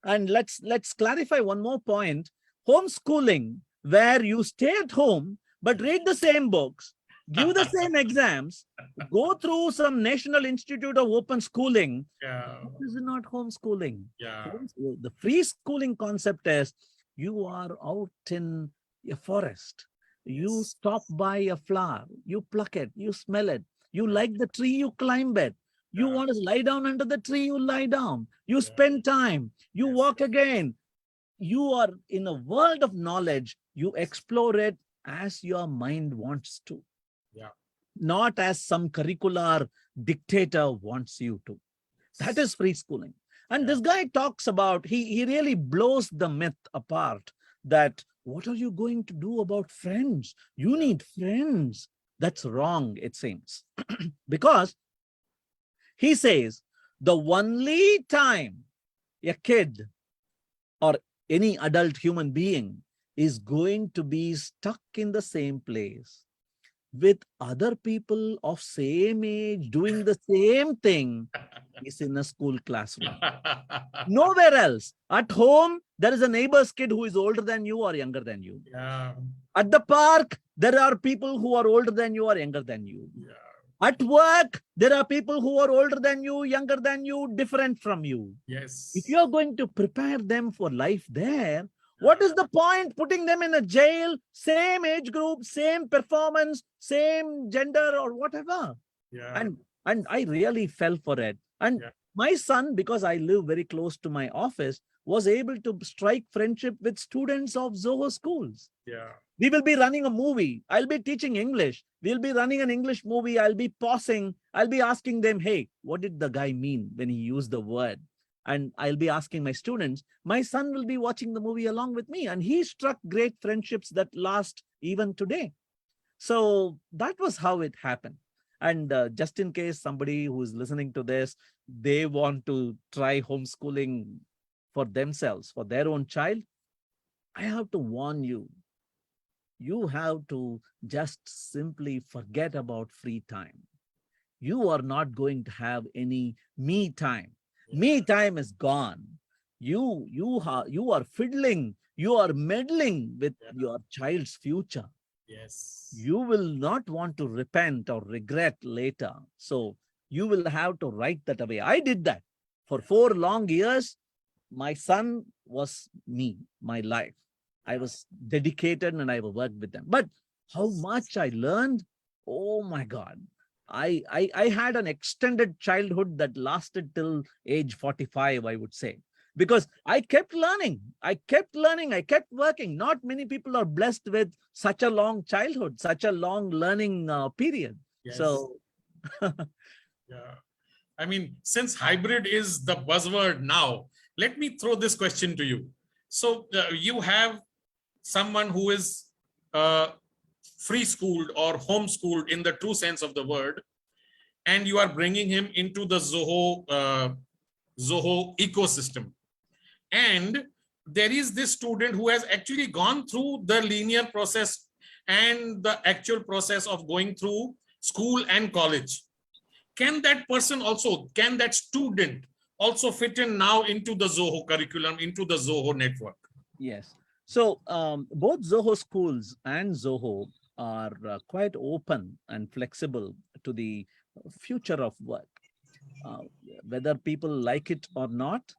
And let's clarify one more point. Homeschooling, where you stay at home, but read the same books, give the same exams, go through some National Institute of Open Schooling. This is not homeschooling. The free schooling concept is you are out in a forest. You stop by a flower, you pluck it, you smell it. You like the tree, you climb it. You want to lie down under the tree, you lie down. You spend time, you walk again. You are in a world of knowledge. You explore it as your mind wants to, not as some curricular dictator wants you to. That is free schooling. And this guy talks about, he really blows the myth apart that what are you going to do about friends? You need friends. That's wrong, it seems. Because he says the only time a kid or any adult human being is going to be stuck in the same place with other people of same age doing the same thing is in a school classroom. Nowhere else. At home, there is a neighbor's kid who is older than you or younger than you. At the park, there are people who are older than you or younger than you. At work, there are people who are older than you, younger than you, different from you. If you're going to prepare them for life there, what is the point putting them in a jail, same age group, same performance, same gender or whatever? And I really fell for it. And my son, because I live very close to my office, was able to strike friendship with students of Zoho schools. We will be running a movie. I'll be teaching English. We'll be running an English movie. I'll be pausing. I'll be asking them, hey, what did the guy mean when he used the word? And I'll be asking my students. My son will be watching the movie along with me. And he struck great friendships that last even today. So that was how it happened. And just in case somebody who is listening to this, they want to try homeschooling for themselves, for their own child, I have to warn you. you have to just simply forget about free time. You are not going to have any me time. Me time is gone. You are fiddling, you are meddling with your child's future. Yes. You will not want to repent or regret later. So you will have to write that away. I did that for 4 long years. My son was me, my life. I was dedicated and I worked with them. But how much I learned, oh my God. I had an extended childhood that lasted till age 45, I would say, because I kept learning. I kept learning. I kept working. Not many people are blessed with such a long childhood, such a long learning period. Yes. So, Yeah. I mean, since hybrid is the buzzword now, let me throw this question to you. So you have someone who is free schooled or homeschooled in the true sense of the word, and you are bringing him into the Zoho ecosystem. And there is this student who has actually gone through the linear process and the actual process of going through school and college. Can that person also, can that student also fit in now into the Zoho curriculum, into the Zoho network? yes. So both Zoho schools and Zoho are quite open and flexible to the future of work. Uh, Whether people like it or not,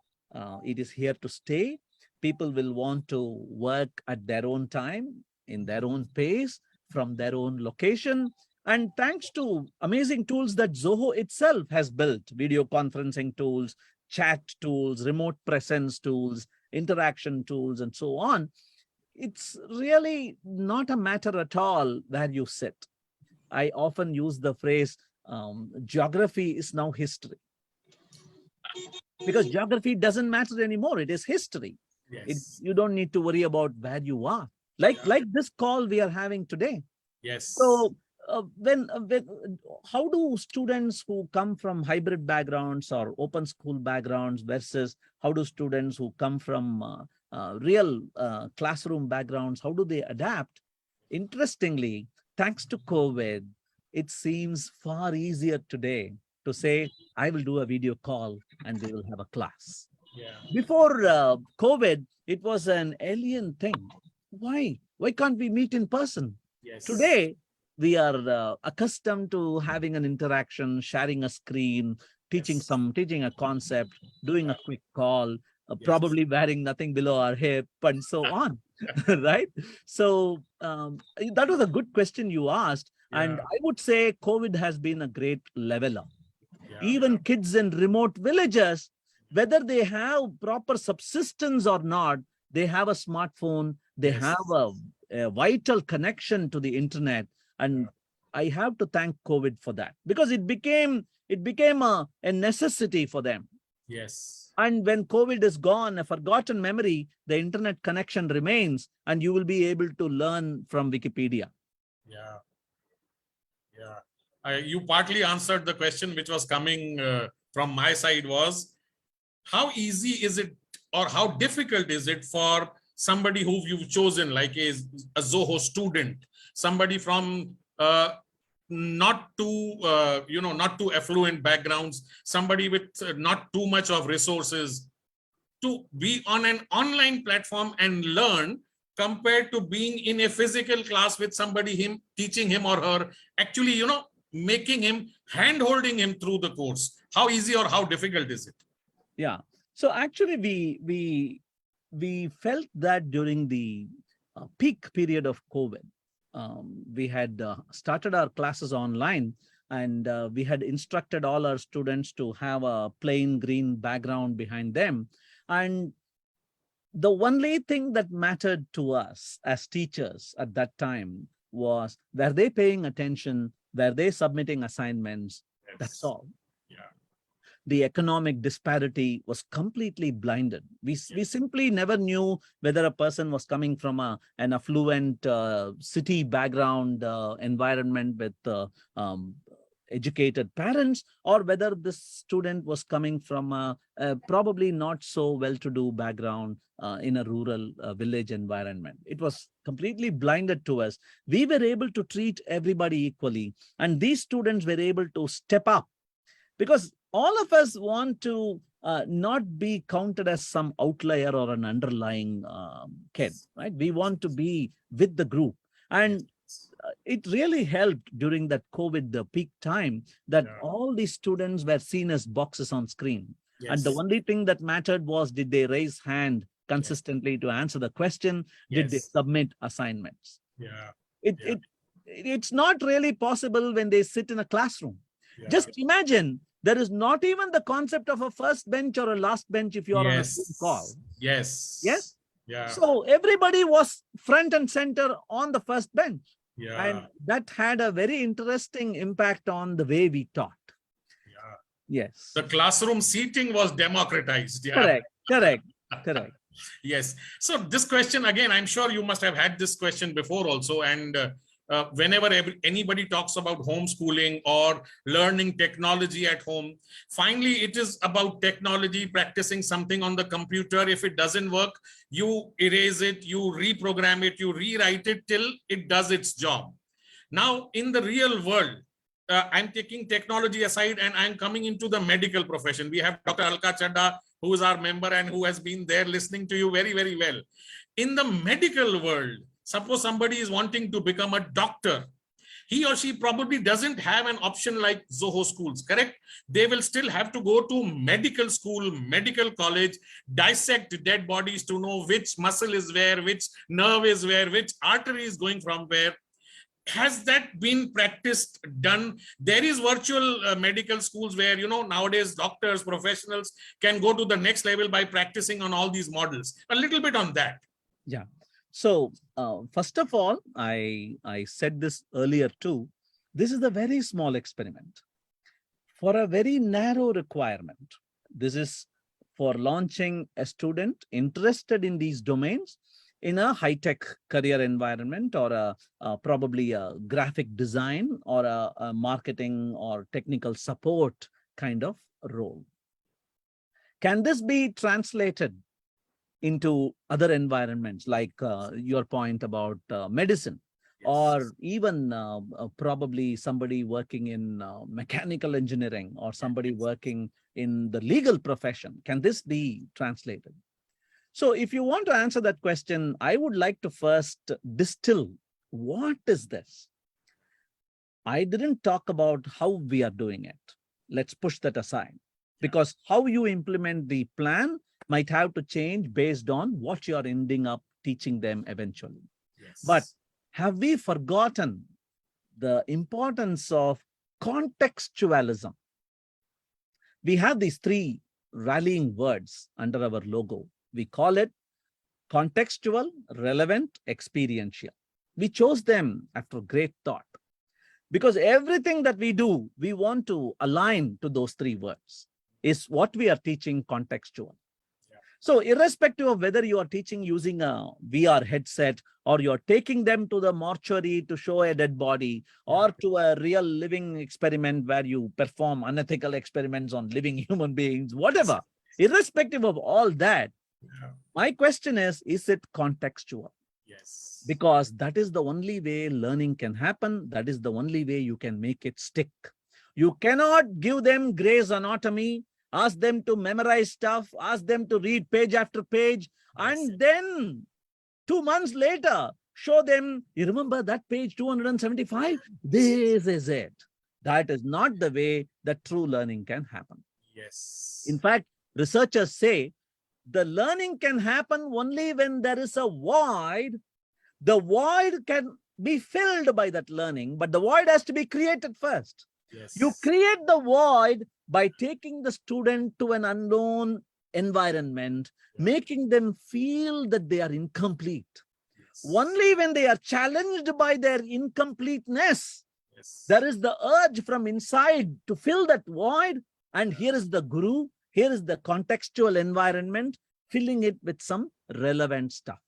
it is here to stay. People will want to work at their own time, in their own pace, from their own location. And thanks to amazing tools that Zoho itself has built, video conferencing tools, chat tools, remote presence tools, interaction tools, and so on, it's really not a matter at all where you sit. I often use the phrase, geography is now history, because geography doesn't matter anymore. It is history. Yes. You don't need to worry about where you are. Like this call we are having today. Yes. So how do students who come from hybrid backgrounds or open school backgrounds versus how do students who come from real classroom backgrounds, how do they adapt? Interestingly, thanks to COVID, it seems far easier today to say, I will do a video call and we will have a class. Yeah. Before COVID, it was an alien thing. Why? Why can't we meet in person? Yes. Today, we are accustomed to having an interaction, sharing a screen, teaching a concept, doing a quick call, probably wearing nothing below our hip, and so on, right? So that was a good question you asked. And I would say COVID has been a great leveler. Even kids in remote villages, whether they have proper subsistence or not, they have a smartphone, they have a vital connection to the internet. And I have to thank COVID for that, because it became a necessity for them. Yes. And when COVID is gone, a forgotten memory, the internet connection remains, and you will be able to learn from Wikipedia. Yeah. Yeah. You partly answered the question which was coming from my side, was how easy is it or how difficult is it for somebody who you've chosen, like a Zoho student, somebody from not too not too affluent backgrounds, somebody with not too much of resources, to be on an online platform and learn, compared to being in a physical class with somebody, teaching him or her, actually making him, hand holding him through the course? How easy or how difficult is it? Yeah. So actually, we felt that during the peak period of COVID. We had started our classes online, and we had instructed all our students to have a plain green background behind them. And the only thing that mattered to us as teachers at that time was, were they paying attention? Were they submitting assignments? Yes. That's all. Yeah. The economic disparity was completely blinded. We simply never knew whether a person was coming from an affluent city background environment with educated parents, or whether this student was coming from a probably not so well-to-do background in a rural village environment. It was completely blinded to us. We were able to treat everybody equally, and these students were able to step up, because all of us want to not be counted as some outlier or an underlying kid, right? We want to be with the group. And it really helped during that COVID, the peak time, that all these students were seen as boxes on screen. And the only thing that mattered was, did they raise hand consistently to answer the question? Did they submit assignments? It's not really possible when they sit in a classroom. Just imagine, there is not even the concept of a first bench or a last bench if you are on a Zoom call. Yes. So everybody was front and center on the first bench. And that had a very interesting impact on the way we taught. Yes. The classroom seating was democratized. Correct. Yes. So this question, again, I'm sure you must have had this question before also. And whenever anybody talks about homeschooling or learning technology at home, finally, it is about technology, practicing something on the computer. If it doesn't work, you erase it, you reprogram it, you rewrite it till it does its job. Now, in the real world, I'm taking technology aside and I'm coming into the medical profession. We have Dr. Alka Chadda, who is our member and who has been there listening to you very, very well. In the medical world, suppose somebody is wanting to become a doctor. He or she probably doesn't have an option like Zoho schools, correct? They will still have to go to medical school, medical college, dissect dead bodies to know which muscle is where, which nerve is where, which artery is going from where. Has that been practiced, done? There is virtual medical schools where, nowadays doctors, professionals can go to the next level by practicing on all these models. A little bit on that. Yeah. So first of all, I said this earlier too. This is a very small experiment for a very narrow requirement. This is for launching a student interested in these domains in a high-tech career environment, or probably a graphic design or a marketing or technical support kind of role. Can this be translated into other environments, like your point about medicine, or even probably somebody working in mechanical engineering, or somebody working in the legal profession? Can this be translated? So if you want to answer that question, I would like to first distill, what is this? I didn't talk about how we are doing it. Let's push that aside, because how you implement the plan might have to change based on what you are ending up teaching them eventually. But have we forgotten the importance of contextualism? We have these three rallying words under our logo. We call it contextual, relevant, experiential. We chose them after great thought, because everything that we do, we want to align to those three words. Is what we are teaching contextual? So irrespective of whether you are teaching using a VR headset, or you're taking them to the mortuary to show a dead body, or to a real living experiment where you perform unethical experiments on living human beings, whatever, irrespective of all that, my question is it contextual? Yes. Because that is the only way learning can happen. That is the only way you can make it stick. You cannot give them Gray's Anatomy, ask them to memorize stuff, ask them to read page after page, and then 2 months later, show them, you remember that page 275? This is it. That is not the way that true learning can happen. Yes. In fact, researchers say the learning can happen only when there is a void. The void can be filled by that learning, but the void has to be created first. Yes. You create the void by taking the student to an unknown environment, making them feel that they are incomplete. Only when they are challenged by their incompleteness, there is the urge from inside to fill that void. And here is the guru, here is the contextual environment, filling it with some relevant stuff.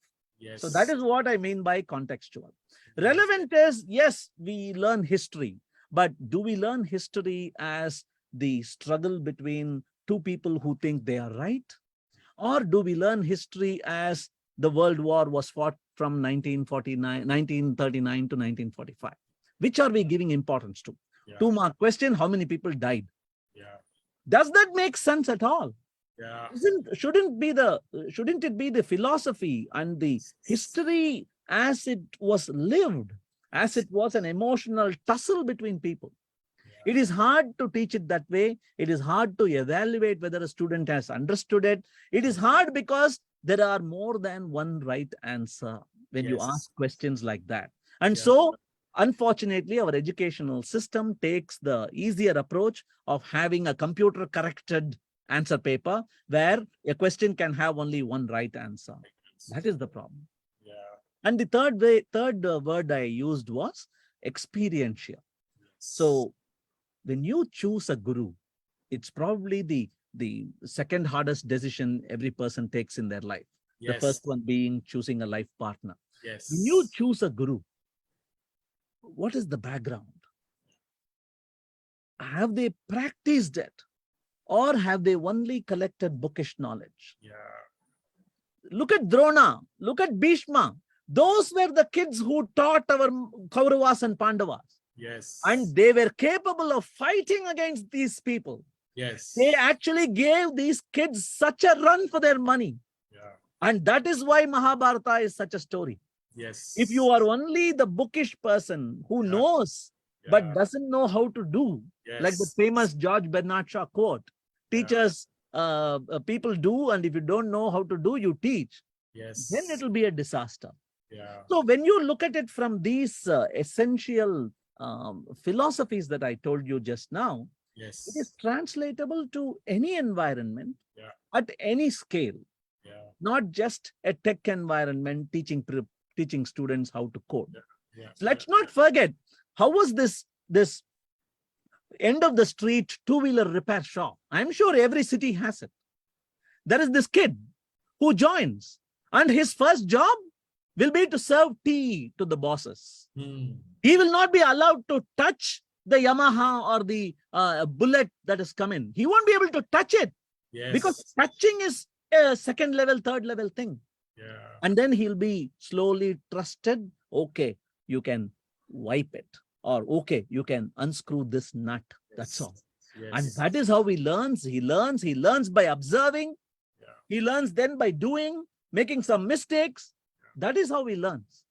So that is what I mean by contextual. Relevant is, yes, we learn history, But do we learn history as the struggle between two people who think they are right? Or do we learn history as the World War was fought from 1939 to 1945? Which are we giving importance to? Yeah. Two-mark question, how many people died? Yeah. Does that make sense at all? Yeah. Shouldn't it be the philosophy and the history as it was lived, as it was an emotional tussle between people? It is hard to teach it that way. It is hard to evaluate whether a student has understood it. It is hard because there are more than one right answer when you ask questions like that. And so, unfortunately, our educational system takes the easier approach of having a computer corrected answer paper where a question can have only one right answer. That is the problem. Yeah. And the third word I used was experiential. So when you choose a guru, it's probably the second hardest decision every person takes in their life. The first one being choosing a life partner. When you choose a guru, what is the background? Have they practiced it? Or have they only collected bookish knowledge? Yeah. Look at Drona, look at Bhishma. Those were the kids who taught our Kauravas and Pandavas. Yes. And they were capable of fighting against these people. Yes. They actually gave these kids such a run for their money. Yeah. And that is why Mahabharata is such a story. Yes. If you are only the bookish person who knows, but doesn't know how to do, like the famous George Bernard Shaw quote, teachers, people do, and if you don't know how to do, you teach. Then it will be a disaster. Yeah. So when you look at it from these essential philosophies that I told you just now, it is translatable to any environment at any scale, not just a tech environment teaching students how to code. So let's not forget, how was this end of the street two-wheeler repair shop? I'm sure every city has it. There is this kid who joins, and his first job will be to serve tea to the bosses. He will not be allowed to touch the Yamaha or the Bullet that is coming. He won't be able to touch it because touching is a second level, third level thing. And then he'll be slowly trusted. Okay, you can wipe it, or okay, you can unscrew this nut. That's all. And that is how he learns. He learns by observing. He learns then by doing, making some mistakes. That is how he learns.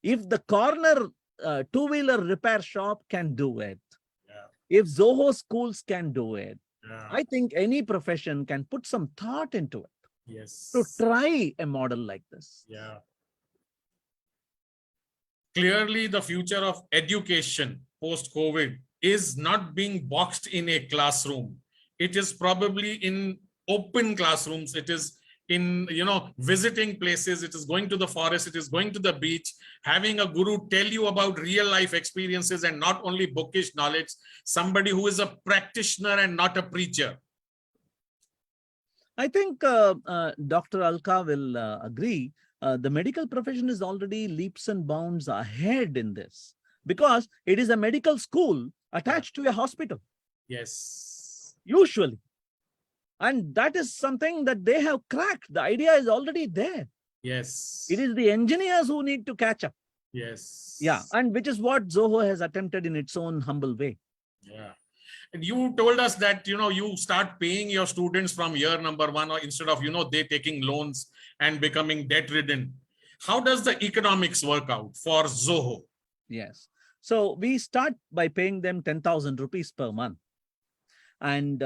If the corner two-wheeler repair shop can do it, if Zoho schools can do it, I think any profession can put some thought into it to try a model like this. Clearly, the future of education post-COVID is not being boxed in a classroom. It is probably in open classrooms. It is in, visiting places. It is going to the forest. It is going to the beach, having a guru tell you about real life experiences and not only bookish knowledge, somebody who is a practitioner and not a preacher. I think Dr. Alka will agree. The medical profession is already leaps and bounds ahead in this because it is a medical school attached to a hospital. Yes. Usually. And that is something that they have cracked. The idea is already there. Yes. It is the engineers who need to catch up. Yes. Yeah. And which is what Zoho has attempted in its own humble way. Yeah. And you told us that, you start paying your students from year number 1, or instead of, they taking loans and becoming debt ridden. How does the economics work out for Zoho? Yes. So we start by paying them 10,000 rupees per month. And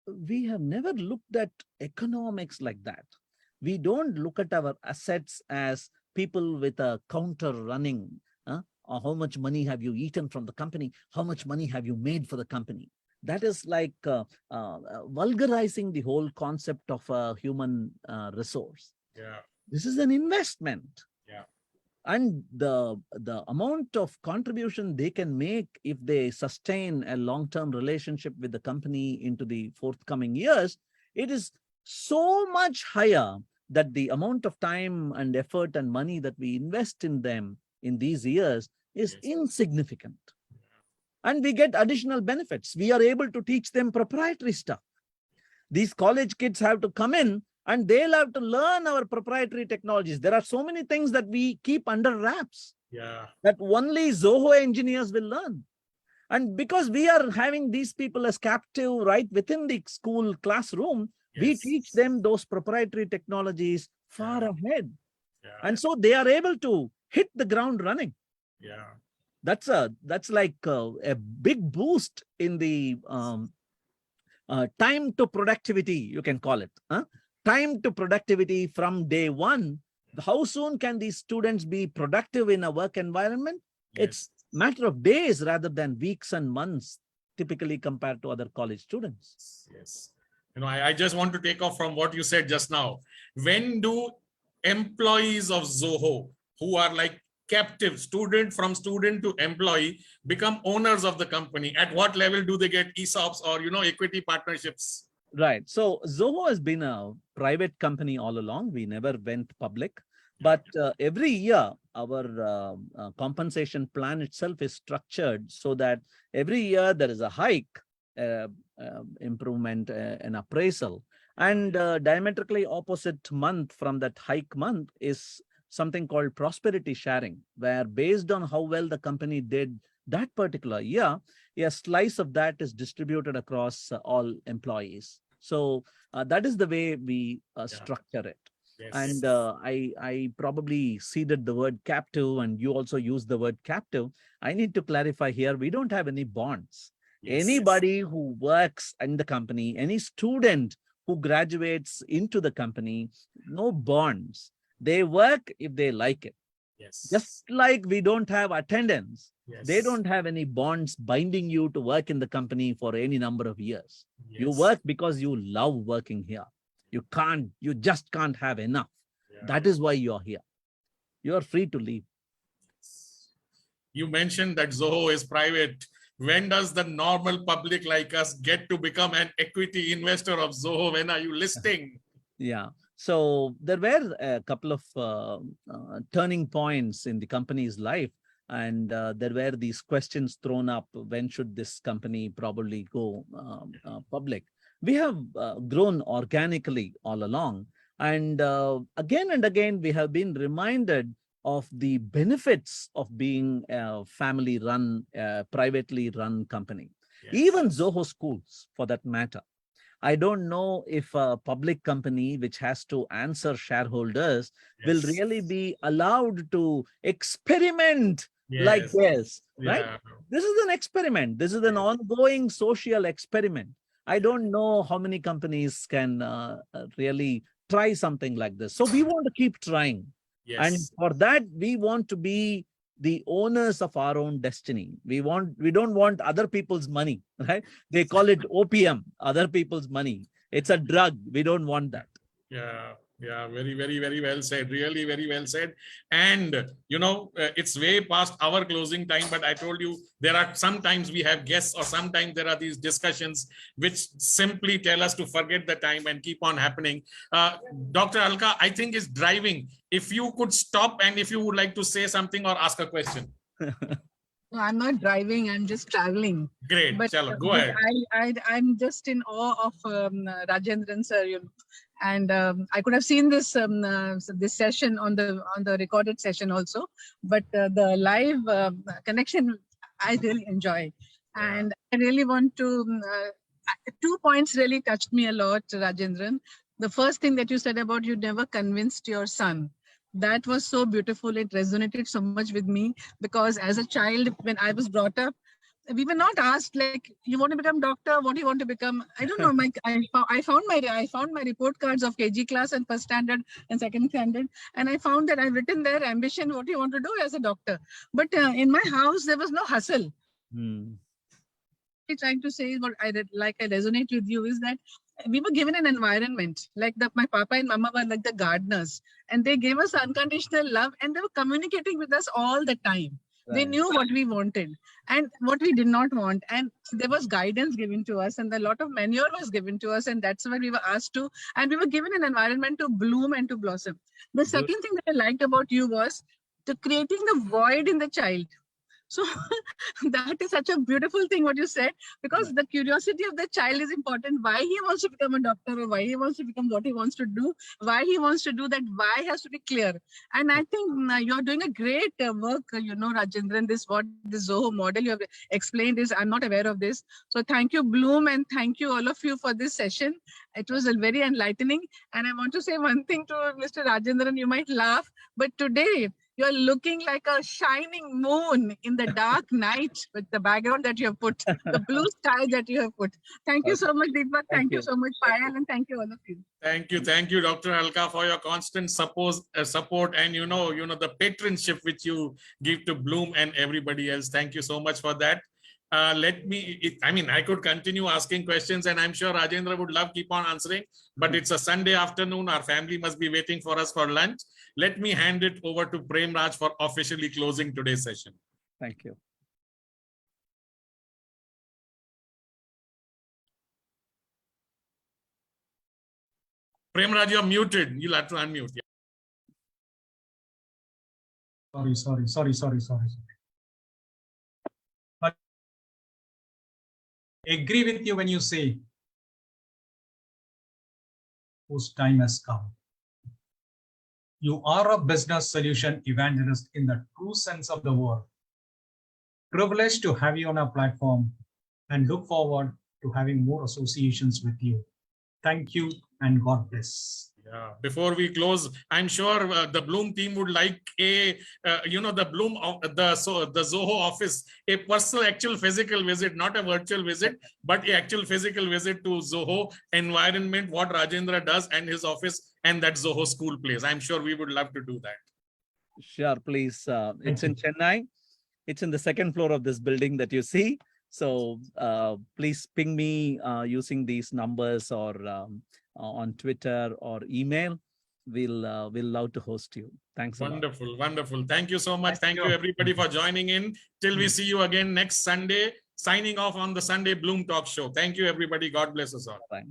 we have never looked at economics like that. We don't look at our assets as people with a counter running. Or how much money have you eaten from the company? How much money have you made for the company? That is like vulgarizing the whole concept of a human resource. Yeah. This is an investment. Yeah. And the amount of contribution they can make if they sustain a long-term relationship with the company into the forthcoming years, it is so much higher that the amount of time and effort and money that we invest in them in these years is Yes. insignificant. And we get additional benefits. We are able to teach them proprietary stuff. These college kids have to come in and they'll have to learn our proprietary technologies. There are so many things that we keep under wraps Yeah. that only Zoho engineers will learn. And because we are having these people as captive right within the school classroom, we Yes. teach them those proprietary technologies far Yeah. ahead. Yeah. And so they are able to hit the ground running. Yeah. That's like a big boost in the time to productivity, you can call it. Time to productivity from day one. How soon can these students be productive in a work environment? Yes. It's matter of days rather than weeks and months, typically compared to other college students. Yes. I just want to take off from what you said just now. When do employees of Zoho, who are like captive from student to employee, become owners of the company? At what level do they get ESOPs or equity partnerships? Right. So Zoho has been a private company all along. We never went public. But every year, our compensation plan itself is structured so that every year there is a hike, improvement, an appraisal. And diametrically opposite month from that hike month is something called prosperity sharing, where based on how well the company did that particular year, a slice of that is distributed across all employees. So that is the way we structure it. Yes. And I probably seeded the word captive, and you also use the word captive. I need to clarify here, we don't have any bonds. Yes. Anybody who works in the company, any student who graduates into the company, no bonds. They work if they like it. Yes. Just like we don't have attendance, Yes. they don't have any bonds binding you to work in the company for any number of years. Yes. You work because you love working here. You just can't have enough. Yeah. That is why you're here. You're free to leave. You mentioned that Zoho is private. When does the normal public like us get to become an equity investor of Zoho? When are you listing? Yeah. So there were a couple of turning points in the company's life. And there were these questions thrown up. When should this company probably go public? We have grown organically all along. And again and again, we have been reminded of the benefits of being a family-run, privately run company. Yes. Even Zoho schools, for that matter. I don't know if a public company which has to answer shareholders will really be allowed to experiment like this, right? Yeah. This is an experiment. This is an ongoing social experiment. I don't know how many companies can really try something like this. So we want to keep trying. Yes. And for that, we want to be the owners of our own destiny. We don't want other people's money, right? They call it opium, other people's money. It's a drug. We don't want that. Yeah. Yeah, very, very, very well said. Really, very well said. And, it's way past our closing time, but I told you there are sometimes we have guests or sometimes there are these discussions which simply tell us to forget the time and keep on happening. Dr. Alka, I think is driving. If you could stop and if you would like to say something or ask a question. No, I'm not driving, I'm just traveling. Great. But, Chalo, go ahead. I'm just in awe of Rajendran sir. And I could have seen this this session on the recorded session also, but the live connection I really enjoy. Yeah. And I really want to, 2 points really touched me a lot, Rajendran. The first thing that you said about you never convinced your son. That was so beautiful. It resonated so much with me because as a child, when I was brought up, we were not asked like, you want to become doctor? What do you want to become? I don't know. I found my report cards of KG class and first standard and second standard, and I found that I've written there ambition. What do you want to do as a doctor? But in my house there was no hustle. Trying to say what I resonate with you is that we were given an environment like my papa and mama were like the gardeners, and they gave us unconditional love, and they were communicating with us all the time. Right. They knew what we wanted and what we did not want, and there was guidance given to us, and a lot of manure was given to us, and that's why we were asked to, and we were given an environment to bloom and to blossom. The second thing that I liked about you was the creating the void in the child. So that is such a beautiful thing what you said, because the curiosity of the child is important. Why he wants to become a doctor, or why he wants to become what he wants to do, why he wants to do that, why has to be clear. And I think you're doing a great work, Rajendran, this Zoho model you have explained is, I'm not aware of this. So thank you, Bloom, and thank you all of you for this session. It was very enlightening. And I want to say one thing to Mr. Rajendran, you might laugh, but today you're looking like a shining moon in the dark night with the background that you have put, the blue sky that you have put. Thank you so much, Deepak. Thank you so much, Payal, and thank you all of you. Thank you, Dr. Alka, for your constant support and the patronship which you give to Bloom and everybody else. Thank you so much for that. I could continue asking questions, and I'm sure Rajendra would love keep on answering, but it's a Sunday afternoon. Our family must be waiting for us for lunch. Let me hand it over to Prem Raj for officially closing today's session. Thank you. Prem Raj, you're muted. You'll have to unmute. Yeah. Sorry. But I agree with you when you say whose time has come. You are a business solution evangelist in the true sense of the word. Privileged to have you on our platform, and look forward to having more associations with you. Thank you and God bless. Yeah. Before we close, I'm sure the Bloom team would like the Zoho office, a personal, actual physical visit, not a virtual visit, but an actual physical visit to Zoho environment, what Rajendra does and his office and that Zoho school place. I'm sure we would love to do that. Sure, please. It's in Chennai. It's in the second floor of this building that you see. So please ping me using these numbers or on Twitter or email. We'll love to host you. Thanks. Wonderful. Thank you so much. Thank you everybody for joining in. Till we see you again next Sunday. Signing off on the Sunday Bloom Talk Show. Thank you everybody. God bless us all. Bye.